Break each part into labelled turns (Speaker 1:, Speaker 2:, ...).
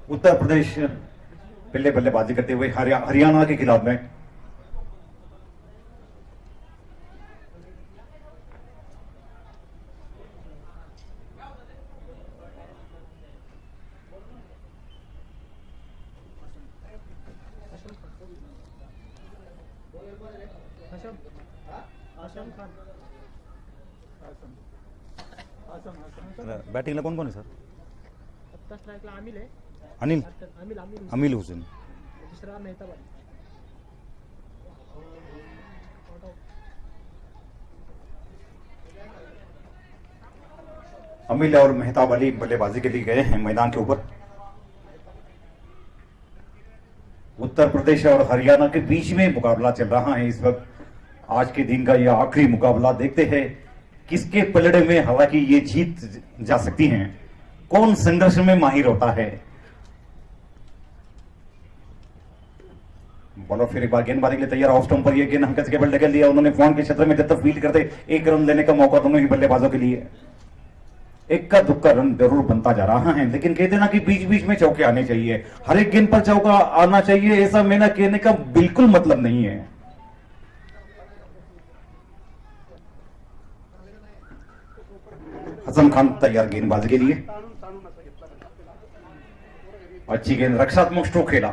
Speaker 1: उत्तर प्रदेश पहले बल्लेबाजी करते हुए हरियाणा के खिलाफ में
Speaker 2: बैटिंगला कोण कोण आहे सर?
Speaker 3: आता स्ट्राइकला अमिल आहे.
Speaker 2: अनिल
Speaker 3: अमिल अमिल
Speaker 2: अमिल हुसेन.
Speaker 3: दुसरा मेहता वाली.
Speaker 1: अमिल और मेहताब अली बल्लेबाजी के लिए गए हैं मैदान के ऊपर। उत्तर प्रदेश और हरियाणा के बीच में मुकाबला चल रहा है इस वक्त। आज के दिन का यह आखिरी मुकाबला, देखते हैं किसके पलड़े में हालांकि ये जीत जा सकती हैं, कौन संघर्ष में माहिर होता है। बॉलर फिर एक बार गेंदबाजी के लिए तैयार, ऑफ स्टंप पर यह गेंद हल्के से केवल ढकेल दिया उन्होंने फोन के क्षेत्र में, जब तक फील्ड करते एक रन लेने का मौका दोनों ही बल्लेबाजों के लिए। इक्का दुक्का रन जरूर बनता जा रहा है, लेकिन कहते ना कि बीच बीच में चौके आने चाहिए, हर एक गेंद पर चौका आना चाहिए, ऐसा मेरा कहने का बिल्कुल मतलब नहीं है। हसन खान तैयार गेंदबाजी के लिए, अच्छी गेंद, रक्षात्मक स्ट्रोक खेला।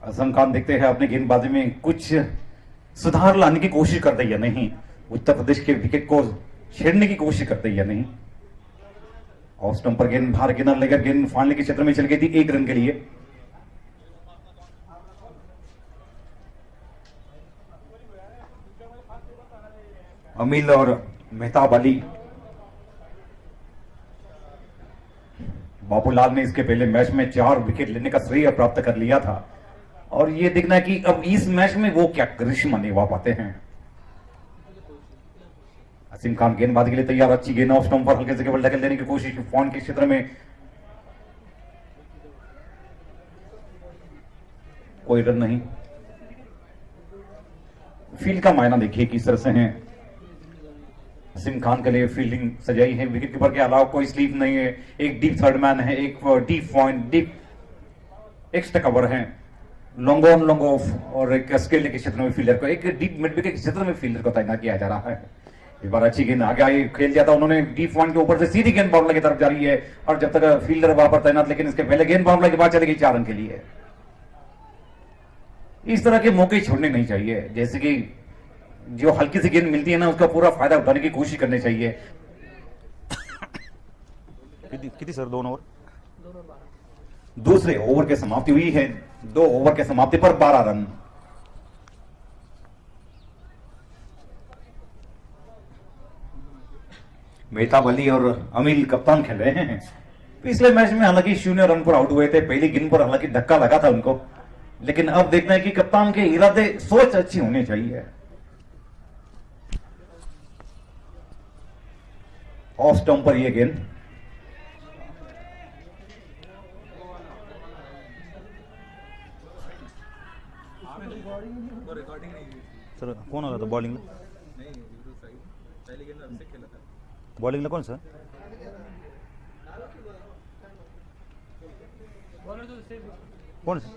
Speaker 1: हसन खान देखते हैं अपने गेंदबाजी में कुछ सुधार लाने की कोशिश करते या नहीं, उत्तर प्रदेश के विकेट को छेड़ने की कोशिश करते या नहीं। ऑफ स्टंप पर गेंद बाहर किनारे लेकर गेंद फाड़ने के क्षेत्र में चल गई थी, एक रन के लिए। अमिल और मेहताब अली, बाबूलाल ने इसके पहले मैच में 4 विकेट लेने का श्रेय प्राप्त कर लिया था, और ये देखना है कि अब इस मैच में वो क्या करिश्मा निभा पाते हैं। असीम खान गेंदबाजी के लिए तैयार, अच्छी गेंद, ऑफ स्टंप पर हल्के से केवल ढकेल देने की कोशिश, फोन के क्षेत्र में कोई रन नहीं। फील्ड का मायना देखिए किस तरह से है। असीम खान के लिए फील्डिंग सजाई है, विकेट कीपर के अलावा कोई स्लीप नहीं है, एक डीप थर्ड मैन है, एक deep point, deep extra cover है, लॉन्ग ऑन लॉन्ग ऑफ, और एक स्केल के क्षेत्र में फील्डर को, एक डीप मिड विकेट के क्षेत्र में फील्डर को तैनात किया जा रहा है। इस बार अच्छी गेंद आगे आई, खेल दिया था उन्होंने डीप पॉइंट के ऊपर से, सीधी गेंद बाउंड्री की तरफ जा रही है, और जब तक फील्डर वहां पर तैनात, लेकिन इसके पहले गेंद बाउंड्री के बाद चली गई 4 रन के लिए। इस तरह के मौके छोड़ने नहीं चाहिए, जैसे कि जो हल्की सी गेंद मिलती है ना, उसका पूरा फायदा उठाने की कोशिश करनी चाहिए।
Speaker 2: किती सर 2 ओव्हर?
Speaker 1: दूसरे ओवर की समाप्ति हुई है, 2 ओवर के समाप्ति पर 12 रन। मेहताब अली और अमिल कप्तान खेल रहे हैं। पिछले मैच में हालांकि 0 रन पर आउट हुए थे, पहली गेंद पर हालांकि धक्का लगा था उनको, लेकिन अब देखना है कि कप्तान के इरादे, सोच अच्छी होनी चाहिए। ऑफ स्टंप पर यह गेंद,
Speaker 2: सर कोण आला होता बॉलिंगला? बॉलिंगला कोण सर? कोण सर?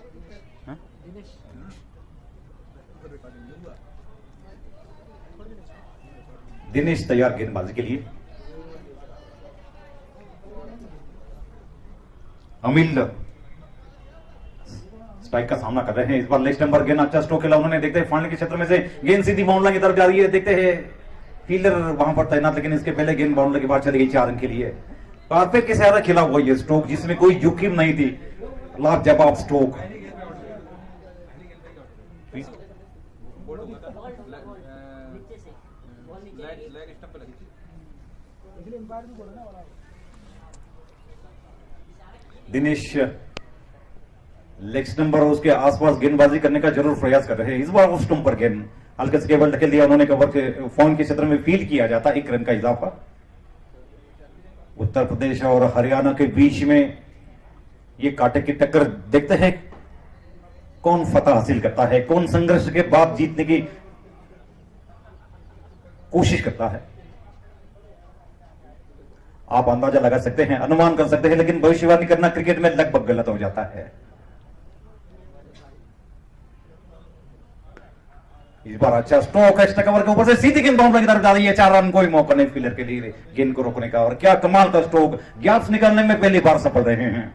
Speaker 1: दिनेश तैयार गेंदबाजी के लिए। अमिल स्ट्राइक का सामना कर रहे हैं, इस बार लेग स्टंप पर गेंद, अच्छा स्ट्रोक खेला उन्होंने, देखते हैं फाड़ने के क्षेत्र में से गेंद सीधी बाउंड्री की तरफ जा रही है, देखते हैं फील्डर वहां पर तैनात, लेकिन इसके पहले गेंद बाउंड्री के बाद चली गई 4 रन के लिए। कारपेट के सहारा खेला हुआ ये स्ट्रोक, जिसमें कोई जोखिम नहीं थी, लाजवाब स्ट्रोक। दिनेश लेग स्टंप पर उसके आसपास गेंदबाजी करने का जरूर प्रयास कर रहे हैं। इस बार उस स्टंप पर गेंद हल्के से केवल ढकेल दिया उन्होंने, कवर के फोन के क्षेत्र में फील्ड किया जाता, 1 रन का इजाफा। उत्तर प्रदेश और हरियाणा के बीच में ये कांटे की टक्कर, देखते हैं कौन फतह हासिल करता है, कौन संघर्ष के बाद जीतने की कोशिश करता है। आप अंदाजा लगा सकते हैं, अनुमान कर सकते हैं, लेकिन भविष्यवाणी करना क्रिकेट में लगभग गलत हो जाता है। इस बार अच्छा स्ट्रोक, एक्स्ट्रा कवर के ऊपर से सीधी गेंद बाउंड्री की तरफ जा रही है। 4 रन, कोई मौका नहीं फील्डर के लिए गेंद को रोकने का। और क्या कमाल का स्ट्रोक, गैप्स निकालने में पहली बार सफल रहे हैं।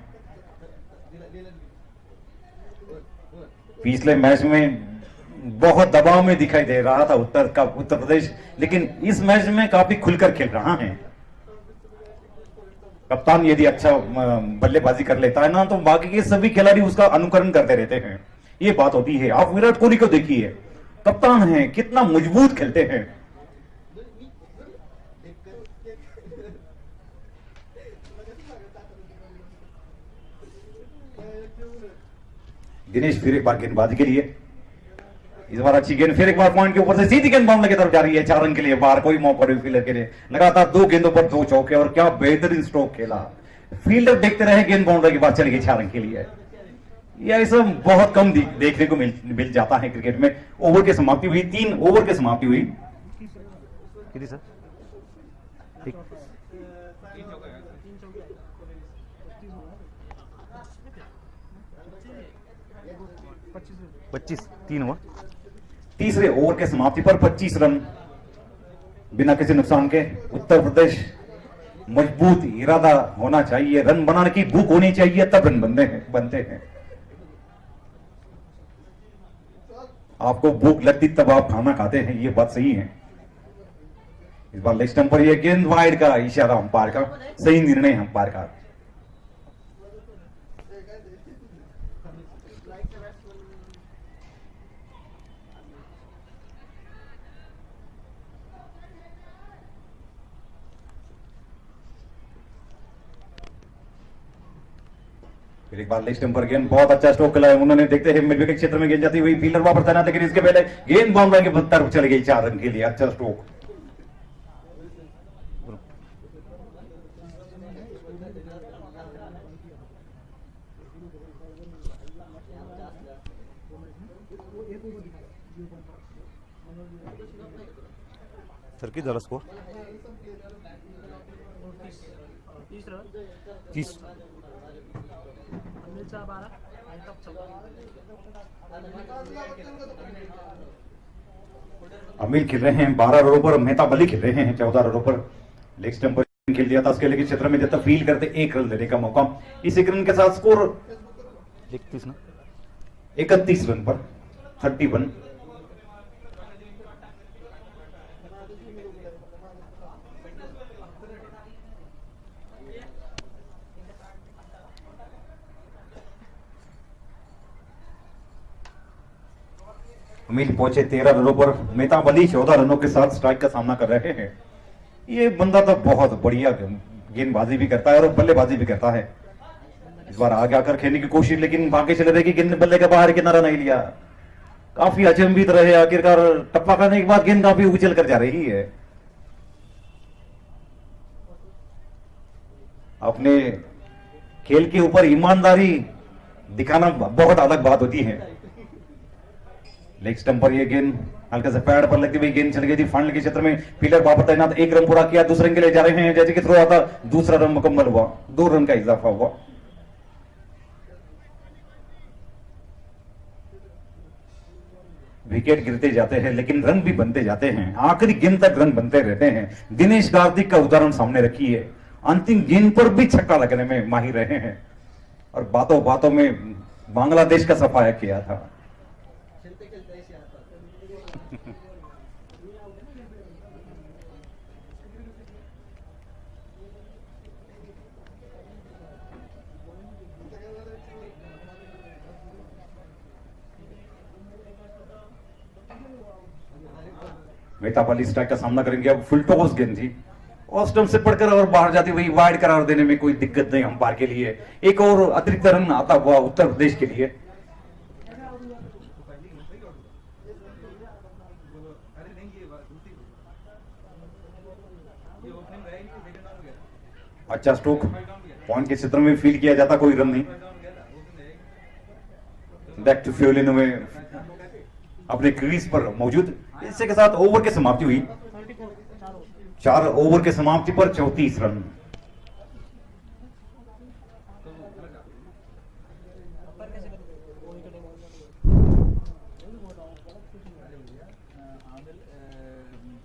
Speaker 1: पिछले मैच में बहुत दबाव में दिखाई दे रहा था उत्तर प्रदेश, लेकिन इस मैच में काफी खुलकर खेल रहा है। कप्तान यदि अच्छा बल्लेबाजी कर लेता है ना, तो बाकी के सभी खिलाड़ी उसका अनुकरण करते रहते हैं। ये बात होती है। आप विराट कोहली को देखिए, कप्तान है, कितना मजबूत खेलते हैं। दिनेश फिर एक बार गेंदबाजी के लिए, इस बार अच्छी गेंद, फिर एक बार पॉइंट के ऊपर से सीधी गेंद बाउंड्री की तरफ जा रही है। 4 रन के लिए बाहर, कोई मौका नहीं फील्डर के लिए। लगातार 2 गेंदों पर 2 चौके और क्या बेहतरीन स्ट्रोक खेला। फील्डर देखते रहे, गेंद बाउंड्री के बाद चली गई 4 रन के लिए। यह सब बहुत कम देखने को मिल जाता है क्रिकेट में। ओवर की समाप्ति हुई, 3 ओवर की समाप्ति हुई।
Speaker 2: किती सर? एक 25 3 ओवर।
Speaker 1: तीसरे ओवर के समाप्ति पर 25 रन बिना किसी नुकसान के। उत्तर प्रदेश, मजबूत इरादा होना चाहिए, रन बनाने की भूख होनी चाहिए, तब रन बनते हैं। आपको भूख लगती तब आप खाना खाते हैं, ये बात सही है। इस बार लेग स्टंप पर यह गेंद वाइड का इशारा अंपायर का, सही निर्णय अंपायर का। फिर एक बार लेग स्टंप पर गेंद, बहुत अच्छा स्ट्रोक खेला है उन्होंने। देखते हैं मिड विकेट क्षेत्र में गेंद जाती हुई, फील्डर वहां पर तैनात, लेकिन इसके पहले गेंद बाउंड्री के तरफ चली गई 4 रन के लिए। अच्छा स्ट्रोक।
Speaker 2: सर किती झाला स्कोर? 30
Speaker 3: अनिलचा 12 आणि टॉपचा 12।
Speaker 1: अमिल खेल रहे हैं 12 रनों पर, मेहता बली खेल रहे हैं 14 रनों पर। लेग स्टंप पर खेल दिया था, उसके लिए क्षेत्र में जब तक फील करते 1 रन लेने का मौका। इस 1 रन के साथ स्कोर
Speaker 2: 31 ना
Speaker 1: 31 रन पर 31। अमिल पहुंचे 13 रनों पर, मेहता बली 14 रनों के साथ स्ट्राइक का सामना कर रहे हैं। ये बंदा तो बहुत बढ़िया गेंदबाजी भी करता है और बल्लेबाजी भी करता है। इस बार आगे आकर खेलने की कोशिश, लेकिन भाग्य चले रहे कि गेंद बल्ले के बाहर किनारा नहीं लिया। काफी अचंभित रहे, आखिरकार टप्पा करने के बाद गेंद काफी उछल कर जा रही है। अपने खेल के ऊपर ईमानदारी दिखाना बहुत अलग बात होती है। लेग स्टंप पर यह गेंद हल्का से पैड पर लगती हुई गेंद चली गई थी फाइनल के क्षेत्र में। फील्डर वहां पर तैनात, 1 रन पूरा किया, दूसरे रन के लिए जा रहे हैं। जैसे कि थ्रो आता, दूसरा रन मुकम्मल हुआ, 2 रन का इजाफा हुआ। विकेट गिरते जाते हैं, लेकिन रन भी बनते जाते हैं। आखिरी गेंद तक रन बनते रहते हैं। दिनेश कार्तिक का उदाहरण सामने रखिए, अंतिम गेंद पर भी छक्का लगने में माहिर रहे हैं और बातों बातों में बांग्लादेश का सफाया किया था। मेहता बली स्ट्राइक का सामना करेंगे। अब फुल टॉस गेंद थी, ऑफ स्टंप से पड़कर और बाहर जाती हुई वाइड करार देने में कोई दिक्कत नहीं अंपायर के लिए। एक और अतिरिक्त रन आता हुआ उत्तर प्रदेश के लिए। अच्छा स्ट्रोक, पॉइंट के क्षेत्र में फील किया जाता, कोई रन नहीं। बैक टू फ्यूलिनो में अपने क्रीज पर मौजूद। इसके साथ ओवर की समाप्ति हुई। 4 ओवर के समाप्ति पर 34 रन।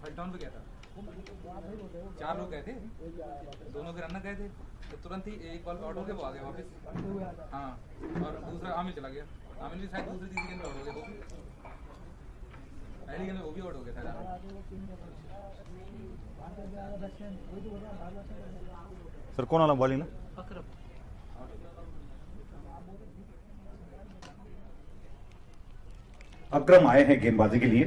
Speaker 4: फर्स्ट डाउन पे गया था, 4 लोग गए थे, दोनों के रन गए थे, तो तुरंत ही एक बॉल आउट हो गया, वो आ गया वापस। हाँ, और दूसरा आमिर चला गया, आमिर भी शायद दूसरी तीसरी गेंद पे आउट हो गया, वो भी पहली गेंद में वो भी आउट हो गया था।
Speaker 2: सर कौन आला बॉलिंग ना?
Speaker 3: अकरम
Speaker 1: अकरम आए हैं गेंदबाजी के लिए।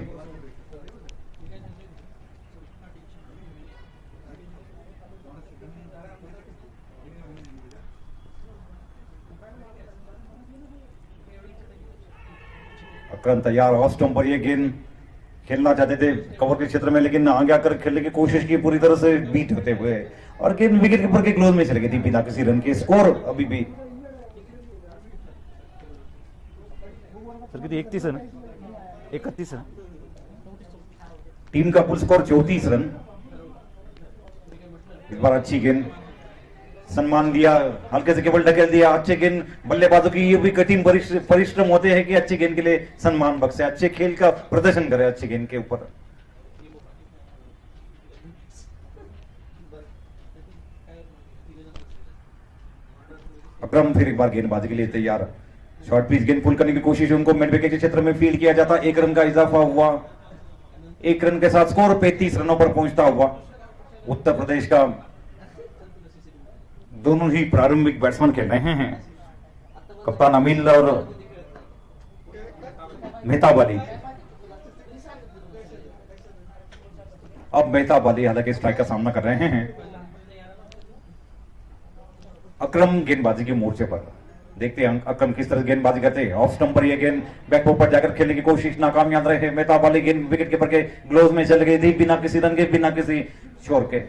Speaker 1: अकरम तैयार, ऑफ स्टंप पर ये गेंद खेलना चाहते थे कवर के क्षेत्र में, लेकिन आगे आकर खेलने की कोशिश की, पूरी तरह से बीट होते हुए, और गेंद विकेट कीपर के क्लोज में चली गई थी बिना किसी रन के। स्कोर अभी भी
Speaker 2: सर किती 31 है ना, 31 है ना?
Speaker 1: टीम का कुल स्कोर 34 रन। इस बार अच्छी गेंद, सम्मान दिया, हल्के से केवल ढकेल दिया। अच्छे गेंद बल्लेबाजों की ये भी कठिन परिश्रम होते हैं कि अच्छे गेंद के लिए सम्मान बख्शे, अच्छे खेल का प्रदर्शन करे अच्छे गेंद के ऊपर। अकरम फिर एक बार गेंदबाजी के लिए तैयार, शॉर्ट पिच गेंद पुल करने की कोशिश, उनको मिड विकेट के क्षेत्र में फील्ड किया जाता। 1 रन का इजाफा हुआ, 1 रन के साथ स्कोर 35 रनों पर पहुंचता हुआ। उत्तर प्रदेश का दोनों ही प्रारंभिक बैट्समैन खेल रहे हैं, कप्तान अमिल और मेहताब अली। अब मेहताब अली हालांकि स्ट्राइक का सामना कर रहे हैं। अकरम गेंदबाजी के मोर्चे पर, देखते हैं अकरम किस तरह गेंदबाजी करते हैं। ऑफ स्टंप पर यह गेंद बैकफुट पर जाकर खेलने की कोशिश नाकामयाब रहे। मेहताब अली गेंद विकेट कीपर के ग्लोव में चल गई थी, बिना किसी रन के, बिना किसी शोर के।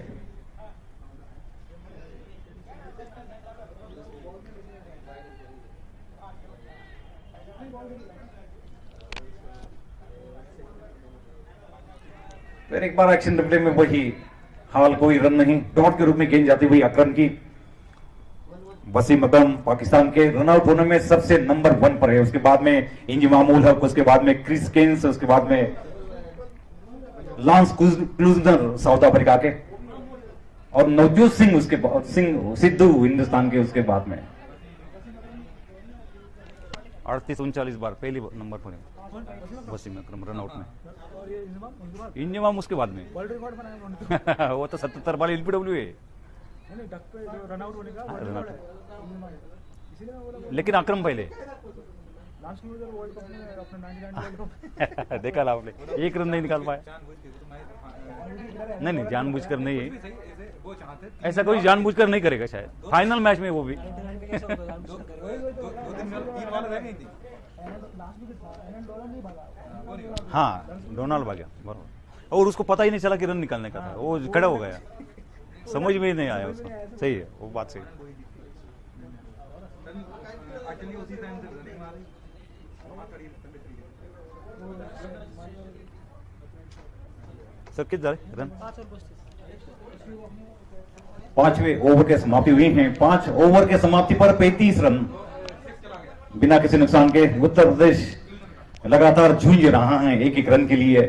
Speaker 1: फिर एक बार एक्शन रिप्ले में वही हाल, कोई रन नहीं, डॉट के रूप में गेंद जाती हुई अकरम की। वसीम अकरम पाकिस्तान के रनआउट होने में सबसे नंबर 1 पर है, उसके बाद में इंज मामूल हक, उसके बाद में क्रिस केन्स, उसके बाद में लांस क्लूजनर साउथ अफ्रीका के, और नवजोत सिंह उसके बाद, सिंह सिद्धू हिंदुस्तान के उसके बाद में।
Speaker 2: 38-39 बार पहली नंबर पर है वसीम अकरम रनआउट में। इंजमाम उसके बाद में
Speaker 3: वर्ल्ड रिकॉर्ड बनाया उन्होंने।
Speaker 2: वो तो 77 बार एलबीडब्ल्यू है,
Speaker 3: नहीं डक पे जो रन आउट होने का वर्ल्ड रिकॉर्ड है, इसीलिए मैं बोला
Speaker 2: लेकिन अकरम पहले।
Speaker 3: लास्ट में जब वर्ल्ड कप में अपने 99 वर्ल्ड कप
Speaker 2: देखा ना आपने, 1 रन नहीं निकाल पाया। नहीं जानबूझकर नहीं है, ऐसा कोई जानबूझकर नहीं करेगा शायद, फाइनल मैच में वो भी।
Speaker 4: 2 दिन में 3 बॉल रह गई थी।
Speaker 3: लास्ट विकेट था, एनएन डॉलर नहीं भागा।
Speaker 2: हाँ डोनाल्ड भाग्या बराबर, और उसको पता ही नहीं चला कि रन निकालने का था, वो खड़ा हो गया, समझ में ही नहीं आया उसको। सही है वो बात, सही।
Speaker 4: एक्चुअली उसी टाइम से रनिंग मारी,
Speaker 2: सर कितने जा रहे रन?
Speaker 1: 5वें ओवर के समाप्ति हुई हैं। 5 ओवर के समाप्ति पर 35 रन बिना किसी नुकसान के। उत्तर प्रदेश लगातार जूझ रहा है 1-1 रन के लिए।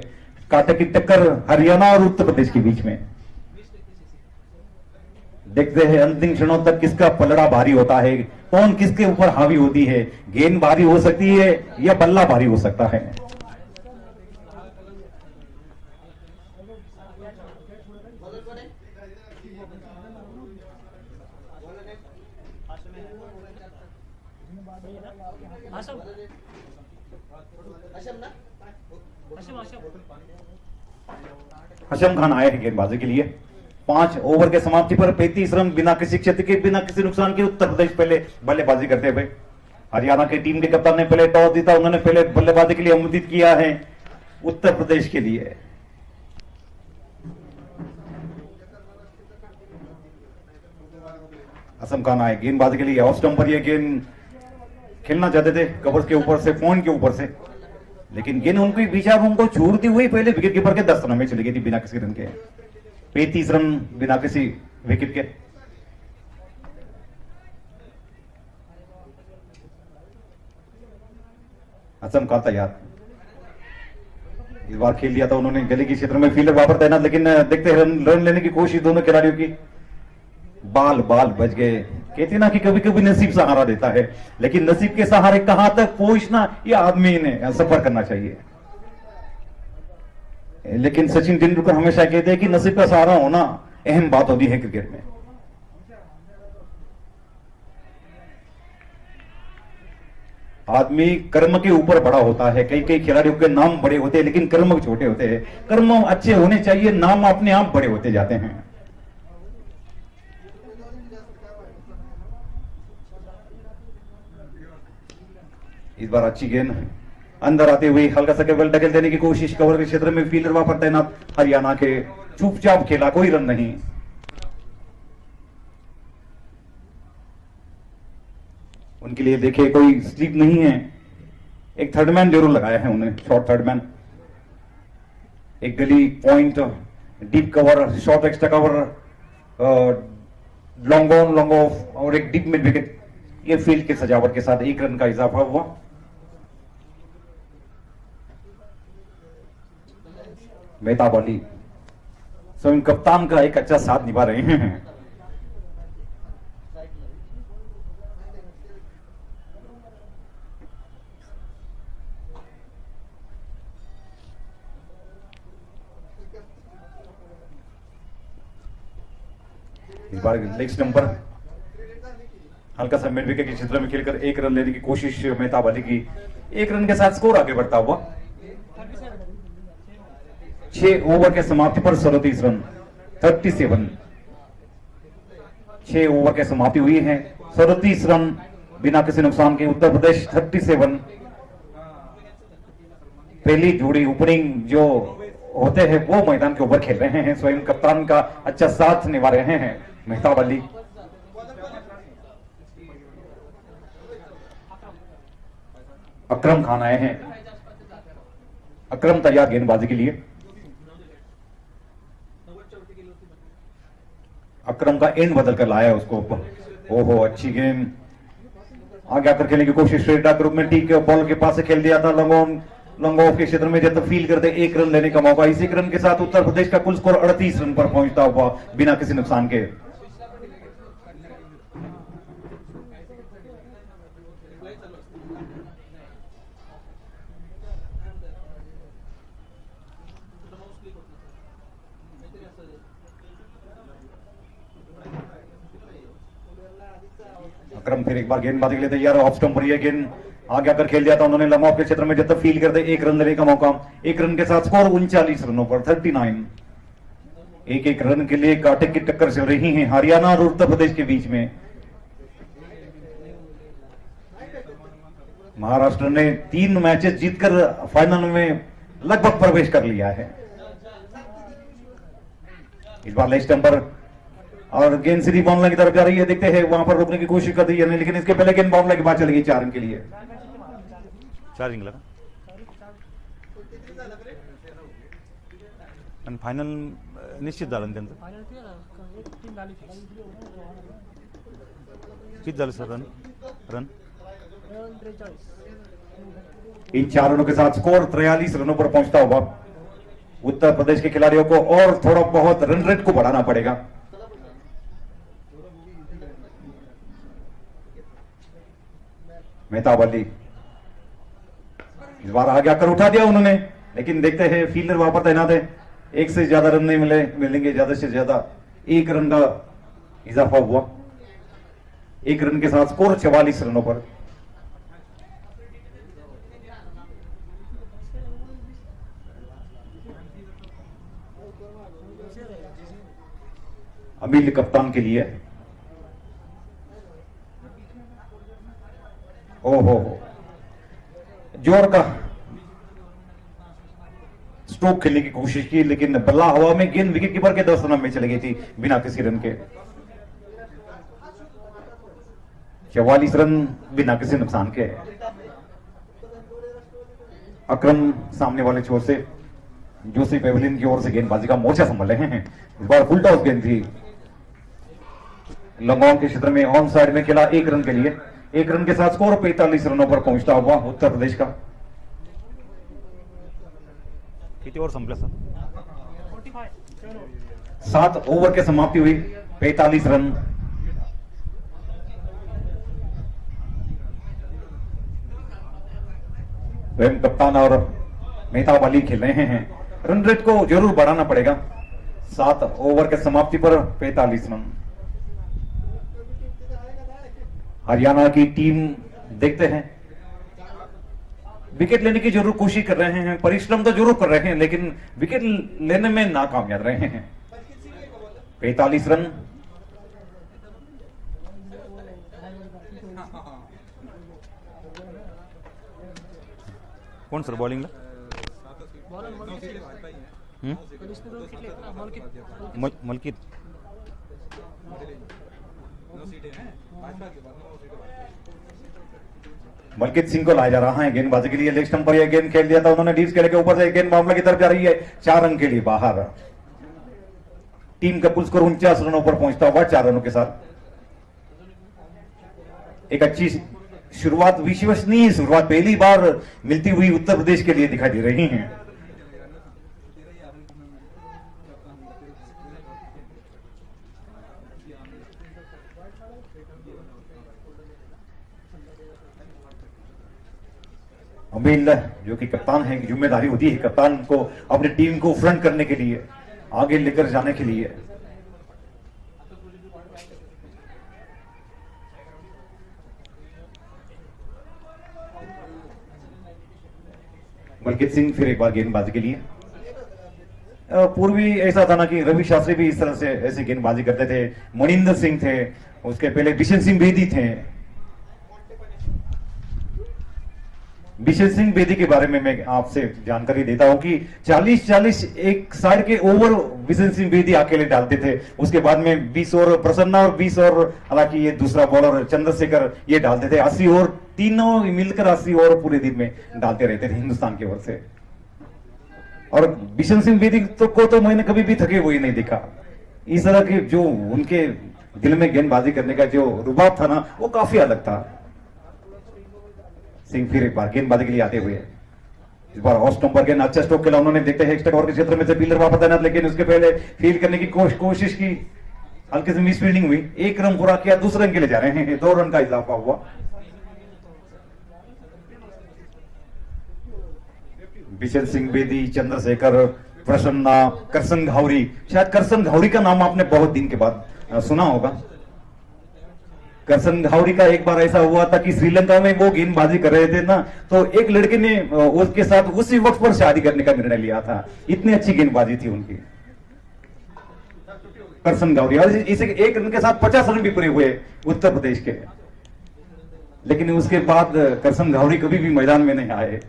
Speaker 1: कांटे की टक्कर हरियाणा और उत्तर प्रदेश के बीच में। देखते हैं अंतिम क्षणों तक किसका पलड़ा भारी होता है, कौन किसके ऊपर हावी होती है। गेंद भारी हो सकती है या बल्ला भारी हो सकता है। हशम खान आए हैं गेंदबाजी के लिए। 5 ओवर के समाप्ति पर 35 रन बिना किसी क्षति के, बिना किसी नुकसान के। उत्तर प्रदेश पहले बल्लेबाजी करते हुए। हरियाणा की टीम के कप्तान ने पहले टॉस जीता, उन्होंने पहले बल्लेबाजी के लिए आमंत्रित किया है उत्तर प्रदेश के लिए। हशम खान आए गेंदबाजी के लिए। ऑफ स्टंप पर यह गेंद खेलना चाहते थे कवर के ऊपर से, फोन के ऊपर से, लेकिन गेंद उनकी बीच उनको छूटती हुई पहले विकेट कीपर के 10 रन में चली गई थी बिना किसी रन के। 35 रन बिना किसी विकेट के। असम का तैयार, इस बार खेल लिया था उन्होंने गली के क्षेत्र में, फील्डर वहां पर तैनात, लेकिन देखते हैं रन लेने की कोशिश दोनों खिलाड़ियों की। बाल बच गए। कहते ना कि कभी कभी नसीब सहारा देता है, लेकिन नसीब के सहारे कहां तक पहुंचना ये आदमी ने सफर करना चाहिए। लेकिन सचिन तेंदुलकर हमेशा कहते हैं कि नसीब का सहारा होना अहम बात होती है क्रिकेट में। आदमी कर्म के ऊपर बड़ा होता है। कई खिलाड़ियों के नाम बड़े होते हैं, लेकिन कर्म छोटे होते हैं। कर्म अच्छे होने चाहिए, नाम अपने आप बड़े होते जाते हैं। इस बार अच्छी गेंद अंदर आते हुए हल्का सा केवल डगल देने की कोशिश, कवर के क्षेत्र में फील्डर वहां पर तैनात हरियाणा के, चुपचाप खेला, कोई रन नहीं। उनके लिए देखिए कोई स्लीप नहीं है। एक थर्ड मैन जरूर लगाया है उन्हें, शॉर्ट थर्ड मैन, एक गली point, deep cover, short extra cover, long on long off और एक डीप मिड विकेट। ये फील्ड के सजावट के साथ 1 रन का इजाफा हुआ। मेहताब अली स्वयं कप्तान का एक अच्छा साथ निभा रहे हैं। इस बार लेग स्टंप पर हल्का सा मिड विकेट के क्षेत्र में खेलकर 1 रन लेने की कोशिश मेहताब अली की। 1 रन के साथ स्कोर आगे बढ़ता हुआ। 6 ओवर के समाप्ति पर 37 रन, 37। 6 ओवर के समाप्ति हुई है, 37 रन बिना किसी नुकसान के। उत्तर प्रदेश 37। पहली जोड़ी ओपनिंग जो होते हैं वो मैदान के ऊपर खेल रहे हैं। स्वयं कप्तान का अच्छा साथ निभा रहे हैं मेहताब अली। अकरम खान आए हैं। अकरम तैयार गेंदबाजी के लिए। अकरम का एंड बदल कर लाया उसको। ओहो, अच्छी गेंद, आगे आकर खेलने की कोशिश। स्ट्रेट ग्रुप में ठीक है, बॉल के पास से खेल दिया था। लॉन्ग ऑफ के क्षेत्र में जब तक फील करते 1 रन लेने का मौका। इसी रन के साथ उत्तर प्रदेश का कुल स्कोर 38 रन पर पहुंचता हुआ बिना किसी नुकसान के। अकरम फिर एक बार गेंदबाजी के लिए तैयार, ऑफ स्टंप पर यह गेंद आगे आकर खेल दिया था उन्होंने। लंब ऑफ के क्षेत्र में जब तक फील करते 1 रन लेने का मौका। 1 रन के साथ स्कोर 39 रनों पर 39। एक रन के लिए कांटे की टक्कर चल रही है हरियाणा और उत्तर प्रदेश के बीच में। महाराष्ट्र ने 3 मैचेस जीतकर फाइनल में लगभग प्रवेश कर लिया है। इस बार लेग स्टंप पर और गेंद सीधी बाउंड्री की तरफ जा रही है। देखते हैं वहां पर रोकने की कोशिश कर रही है, लेकिन इसके पहले गेंद बाउंड्री के बाद चलेगी 4 रन के लिए।
Speaker 2: 4 रिंग लगा आणि फायनल निश्चित झालं ना त्यांचं. किती झालं सर रन?
Speaker 1: इन 4 रनों के साथ स्कोर 43 रनों पर पहुंचता हुआ। उत्तर प्रदेश के खिलाड़ियों को और थोड़ा बहुत रन रेट को बढ़ाना पड़ेगा। मेहताब अली इस बार आगे आकर उठा दिया उन्होंने, लेकिन देखते हैं फील्डर वहां पर तैनात है। 1 से ज्यादा रन नहीं मिलेंगे, ज्यादा से ज्यादा 1 रन का इजाफा हुआ। 1 रन के साथ स्कोर 44 रनों पर। अमिल कप्तान के लिए। ओहो, जोर का स्ट्रोक खेलने की कोशिश की, लेकिन बल्ला हवा में गेंद विकेट कीपर के 10 रन में चली गई थी बिना किसी रन के। 44 रन बिना किसी नुकसान के। अकरम सामने वाले छोर से जोशी पेवलिन की ओर से गेंदबाजी का मोर्चा संभाल रहे हैं। इस बार फुल टॉस गेंद थी, लंबाओं के क्षेत्र में ऑन साइड में खेला 1 रन के लिए। 1 रन के साथ स्कोर 45 रनों पर पहुंचता हुआ उत्तर प्रदेश का।
Speaker 2: किती ओवर संपले सर?
Speaker 1: 7 ओवर के समाप्ति हुई, 45 रन। स्वयं कप्तान और मेहताब अली खेल रहे हैं। रन रेट को जरूर बढ़ाना पड़ेगा। 7 ओवर के समाप्ति पर 45 रन। हरियाणा की टीम देखते हैं, विकेट लेने की जरूर कोशिश कर रहे हैं, परिश्रम तो जरूर कर रहे हैं, लेकिन विकेट लेने में नाकामयाब रहे हैं। 45 रन।
Speaker 2: कोण सर बॉलिंगला? मलकीत.
Speaker 1: मलकीत सिंह को लाया जा रहा है गेंदबाजी के लिए। लेग स्टंप पर यह गेंद खेल दिया था उन्होंने, डीप स्केल के ऊपर से गेंद मामला की तरफ जा रही है। 4 रन के लिए बाहर। टीम का कुल स्कोर 49 रनों पर पहुंचता हुआ 4 रनों के साथ। एक अच्छी शुरुआत, विश्वसनीय शुरुआत पहली बार मिलती हुई उत्तर प्रदेश के लिए दिखाई दे रही है। अमील जो कि कप्तान है, जिम्मेदारी होती है कप्तान को अपनी टीम को फ्रंट करने के लिए, आगे लेकर जाने के लिए। मलकीत सिंह फिर एक बार गेंदबाजी के लिए। पूर्वी ऐसा था ना कि रवि शास्त्री भी इस तरह से ऐसी गेंदबाजी करते थे, मणिंदर सिंह थे, उसके पहले बिशन सिंह बेदी थे। बिशन सिंह बेदी के बारे में मैं आपसे जानकारी देता हूं कि 40-40 एक साइड के ओवर बिशन सिंह बेदी अकेले डालते थे। उसके बाद में 20 ओवर प्रसन्ना और 20 ओवर, हालांकि ये दूसरा बॉलर चंद्रशेखर ये डालते थे। 80 ओवर तीनों मिलकर 80 ओवर पूरे दिन में डालते रहते थे हिंदुस्तान की ओर से। और बिशन सिंह बेदी को तो मैंने कभी भी थके हुए नहीं देखा। इस तरह के जो उनके दिल में गेंदबाजी करने का जो रुबाब था ना, वो काफी अलग था। सिंह फिर एक बार गेंदबाजी के लिए आते हुए, इस बार ऑफ स्टंप पर गेंद अच्छा स्ट्रोक खेला उन्होंने। देखते हैं एक्स्ट्रा कवर के क्षेत्र में से फील्डर वापस तैनात, लेकिन उसके पहले फील्ड करने की कोशिश की, हल्के से मिस फील्डिंग हुई। 1 रन पूरा किया, दूसरे रन के लिए जा रहे हैं। 2 रन का इजाफा हुआ। बिशन सिंह बेदी, चंद्रशेखर, प्रसन्ना, करसन घावरी। शायद करसन घावरी का नाम आपने बहुत दिन के बाद सुना होगा। करसन घावरी का एक बार ऐसा हुआ था कि श्रीलंका में वो गेंदबाजी कर रहे थे ना, तो एक लड़के ने उसके साथ उसी वक्त पर शादी करने का निर्णय लिया था। इतनी अच्छी गेंदबाजी थी उनकी। करसन घावरी, और इसे 1 रन के साथ 50 रन भी पूरे हुए उत्तर प्रदेश के। लेकिन उसके बाद करसन घावरी कभी भी मैदान में नहीं आए।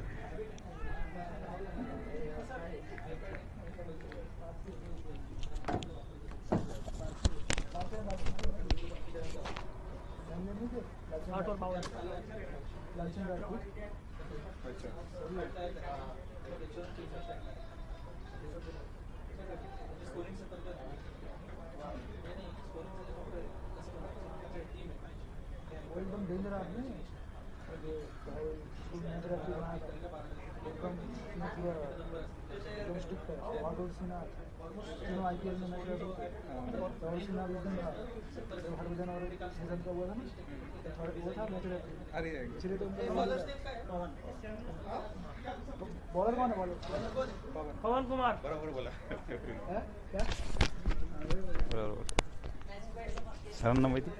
Speaker 3: एकदम डेंजर आदमी है। IPL में मैच राहुल सिन्हा भी एकदम हरभजन और सीजन का हुआ था ना, वो था मैच इसलिए तो बॉलर कौन है? पवन कुमार। बराबर बोला क्या?
Speaker 2: सर ना माहिती.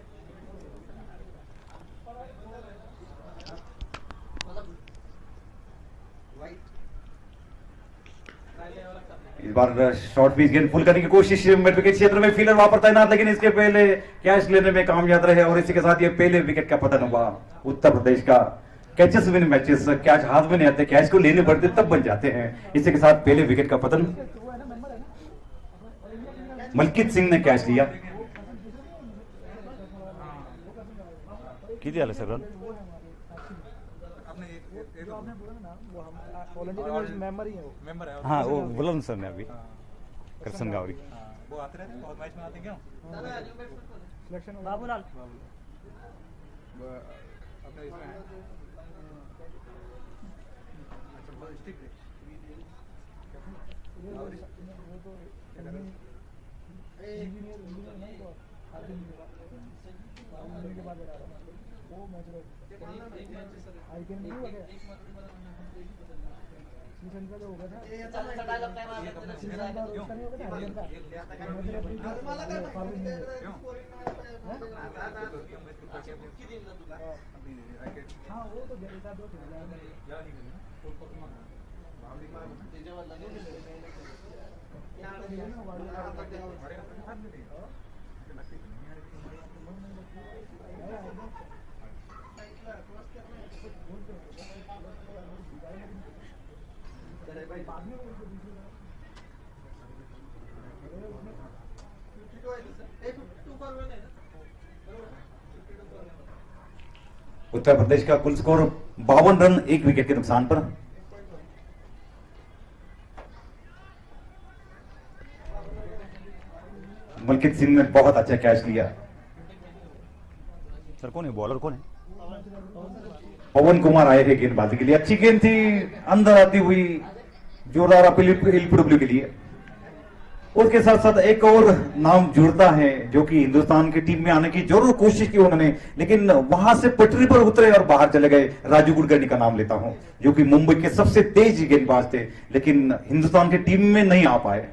Speaker 1: इस बार शॉर्ट पिच गेंद पुल करने की कोशिश मिड विकेट क्षेत्र में, फील्डर वहां पर तैनात, लेकिन इसके पहले कैच लेने में कामयाब रहे और इसी के साथ ये पहले विकेट का पतन हुआ उत्तर प्रदेश का। कैचेस विन मैचेस, कैच हाथ में नहीं आते, कैच को लेने पड़ते तब बन जाते हैं। इसी के साथ पहले विकेट का पतन। मलकीत सिंह ने कैच लिया।
Speaker 2: किती आले सर रन?
Speaker 3: आपने बोला ना, वो हम ऑल इंडिया के मेंबर ही है वो।
Speaker 4: मेंबर है।
Speaker 2: हाँ वो बुलंद सर ने अभी
Speaker 4: हाँ,
Speaker 2: कृष्ण गावरी।
Speaker 4: हाँ, वो आते रहते हैं बहुत मैच में आते क्यों?
Speaker 3: सिलेक्शन बाबूलाल
Speaker 4: वो अपने इसमें है। अच्छा, वो स्टिक है।
Speaker 3: वो तो इंजीनियर नहीं तो आर्मी के बाद बता रहा वो मैच आई कैन नहीं हो गया सीजन का जो होगा था सीजन का उसका नहीं होगा था हाँ वो तो जैसा दो
Speaker 1: उत्तर प्रदेश का कुल स्कोर 52 रन 1 विकेट के नुकसान पर। मलकित सिंह ने बहुत अच्छा कैच लिया।
Speaker 2: सर कौन है बॉलर, कौन है?
Speaker 1: पवन कुमार आए थे गेंदबाजी के लिए, अच्छी गेंद थी अंदर आती हुई, जोरदार अपील एलपीडब्ल्यू के लिए। उसके साथ साथ एक और नाम जुड़ता है जो कि हिंदुस्तान की टीम में आने की जरूर कोशिश की उन्होंने, लेकिन वहां से पटरी पर उतरे और बाहर चले गए। राजू कुलकर्णी का नाम लेता हूं, जो कि मुंबई के सबसे तेज गेंदबाज थे, लेकिन हिंदुस्तान की टीम में नहीं आ पाए।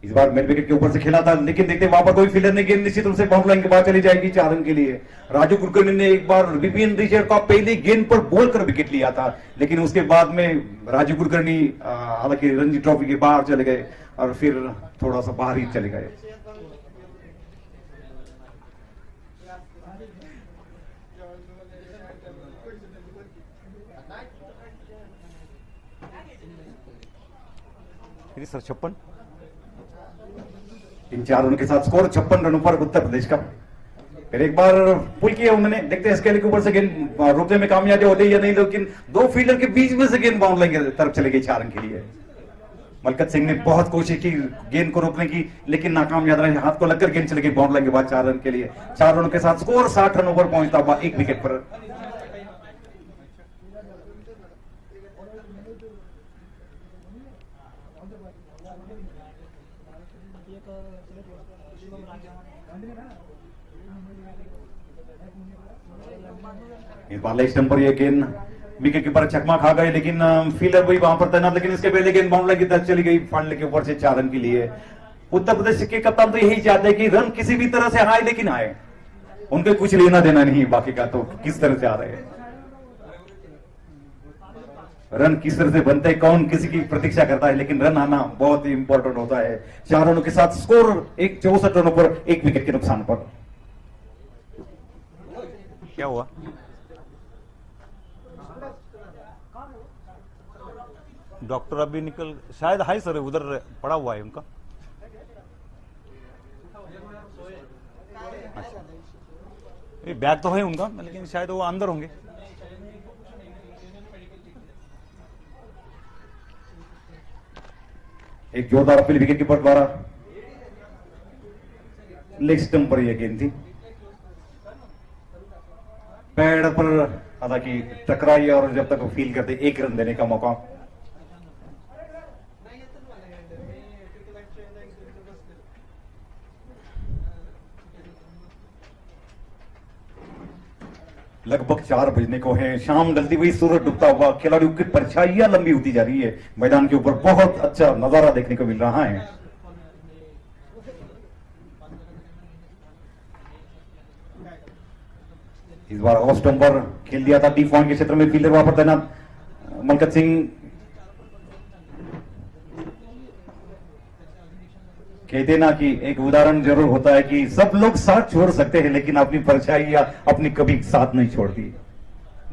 Speaker 1: इस बार मिड विकेट के ऊपर से खेला था, लेकिन देखते वहां पर कोई फील्डर नहीं, गेंद निश्चित रूप से बाउंड्री लाइन के बाद चली जाएगी 4 रन के लिए। राजू कुलकर्णी ने एक बार विपिन रिचर्ड का पहली गेंद पर बोल कर विकेट लिया था, लेकिन उसके बाद में राजू कुलकर्णी हालांकि रणजी ट्रॉफी के बाहर चले गए और फिर थोड़ा सा बाहर ही चले गए।
Speaker 2: सर 56
Speaker 1: इन 4 रनों के साथ स्कोर 56 रनों पर उत्तर प्रदेश का। फिर एक बार पुल किया उन्होंने, देखते हैं स्केल के ऊपर से गेंद रोकने में कामयाब होते या नहीं, लेकिन 2 फील्डर के बीच में से गेंद बाउंड्री लाइन की तरफ चले गई 4 रन के लिए। मलकत सिंह ने बहुत कोशिश की गेंद को रोकने की, लेकिन नाकामयाब रहे, हाथ को लगकर गेंद चली गई बाउंड्री लाइन के बाद 4 रन के लिए। 4 रनों के साथ स्कोर 60 रनों पर पहुंचता हुआ 1 विकेट पर। इस बार लेग स्टंप पर यह गेंद विकेट के ऊपर चकमा खा गए, लेकिन फील्डर भी वहां पर तैनात, लेकिन इसके पहले गेंद बाउंड्री की तरफ चली गई फंड के ऊपर से 4 रन के लिए। उत्तर प्रदेश के कप्तान तो यही चाहते हैं कि रन किसी भी तरह से आए, लेकिन आए, उनके कुछ लेना देना नहीं, बाकी का तो किस तरह से आ रहे हैं, रन किस तरह से बनते हैं, कौन किसी की प्रतीक्षा करता है, लेकिन रन आना बहुत ही इंपॉर्टेंट होता है। 4 रनों के साथ स्कोर 64 रनों पर 1 विकेट के नुकसान पर।
Speaker 2: क्या हुआ? डॉक्टर अभी निकल, शायद हाई सर उधर पड़ा हुआ है उनका। अच्छा, ये बैग तो है उनका, लेकिन शायद वो अंदर होंगे।
Speaker 1: एक जोरदार अपील विकेट कीपर द्वारा, लेग स्टंप पर यह गेंद थी, पैड पर हालांकि टकराई और जब तक वो फील करते 1 रन देने का मौका। लगभग 4 बजने को है, शाम ढलती हुई, सूरज डूबता हुआ, खिलाड़ियों की परछाइयां लंबी होती जा रही है, मैदान के ऊपर बहुत अच्छा नजारा देखने को मिल रहा है। इस बार ऑफ स्टंप पर खेल दिया था, डी पॉइंट के क्षेत्र में, फील्डर वहां पर तैनात मलकत सिंह। कहते ना कि एक उदाहरण जरूर होता है कि सब लोग साथ छोड़ सकते हैं, लेकिन अपनी परछाई या अपनी कभी साथ नहीं छोड़ती,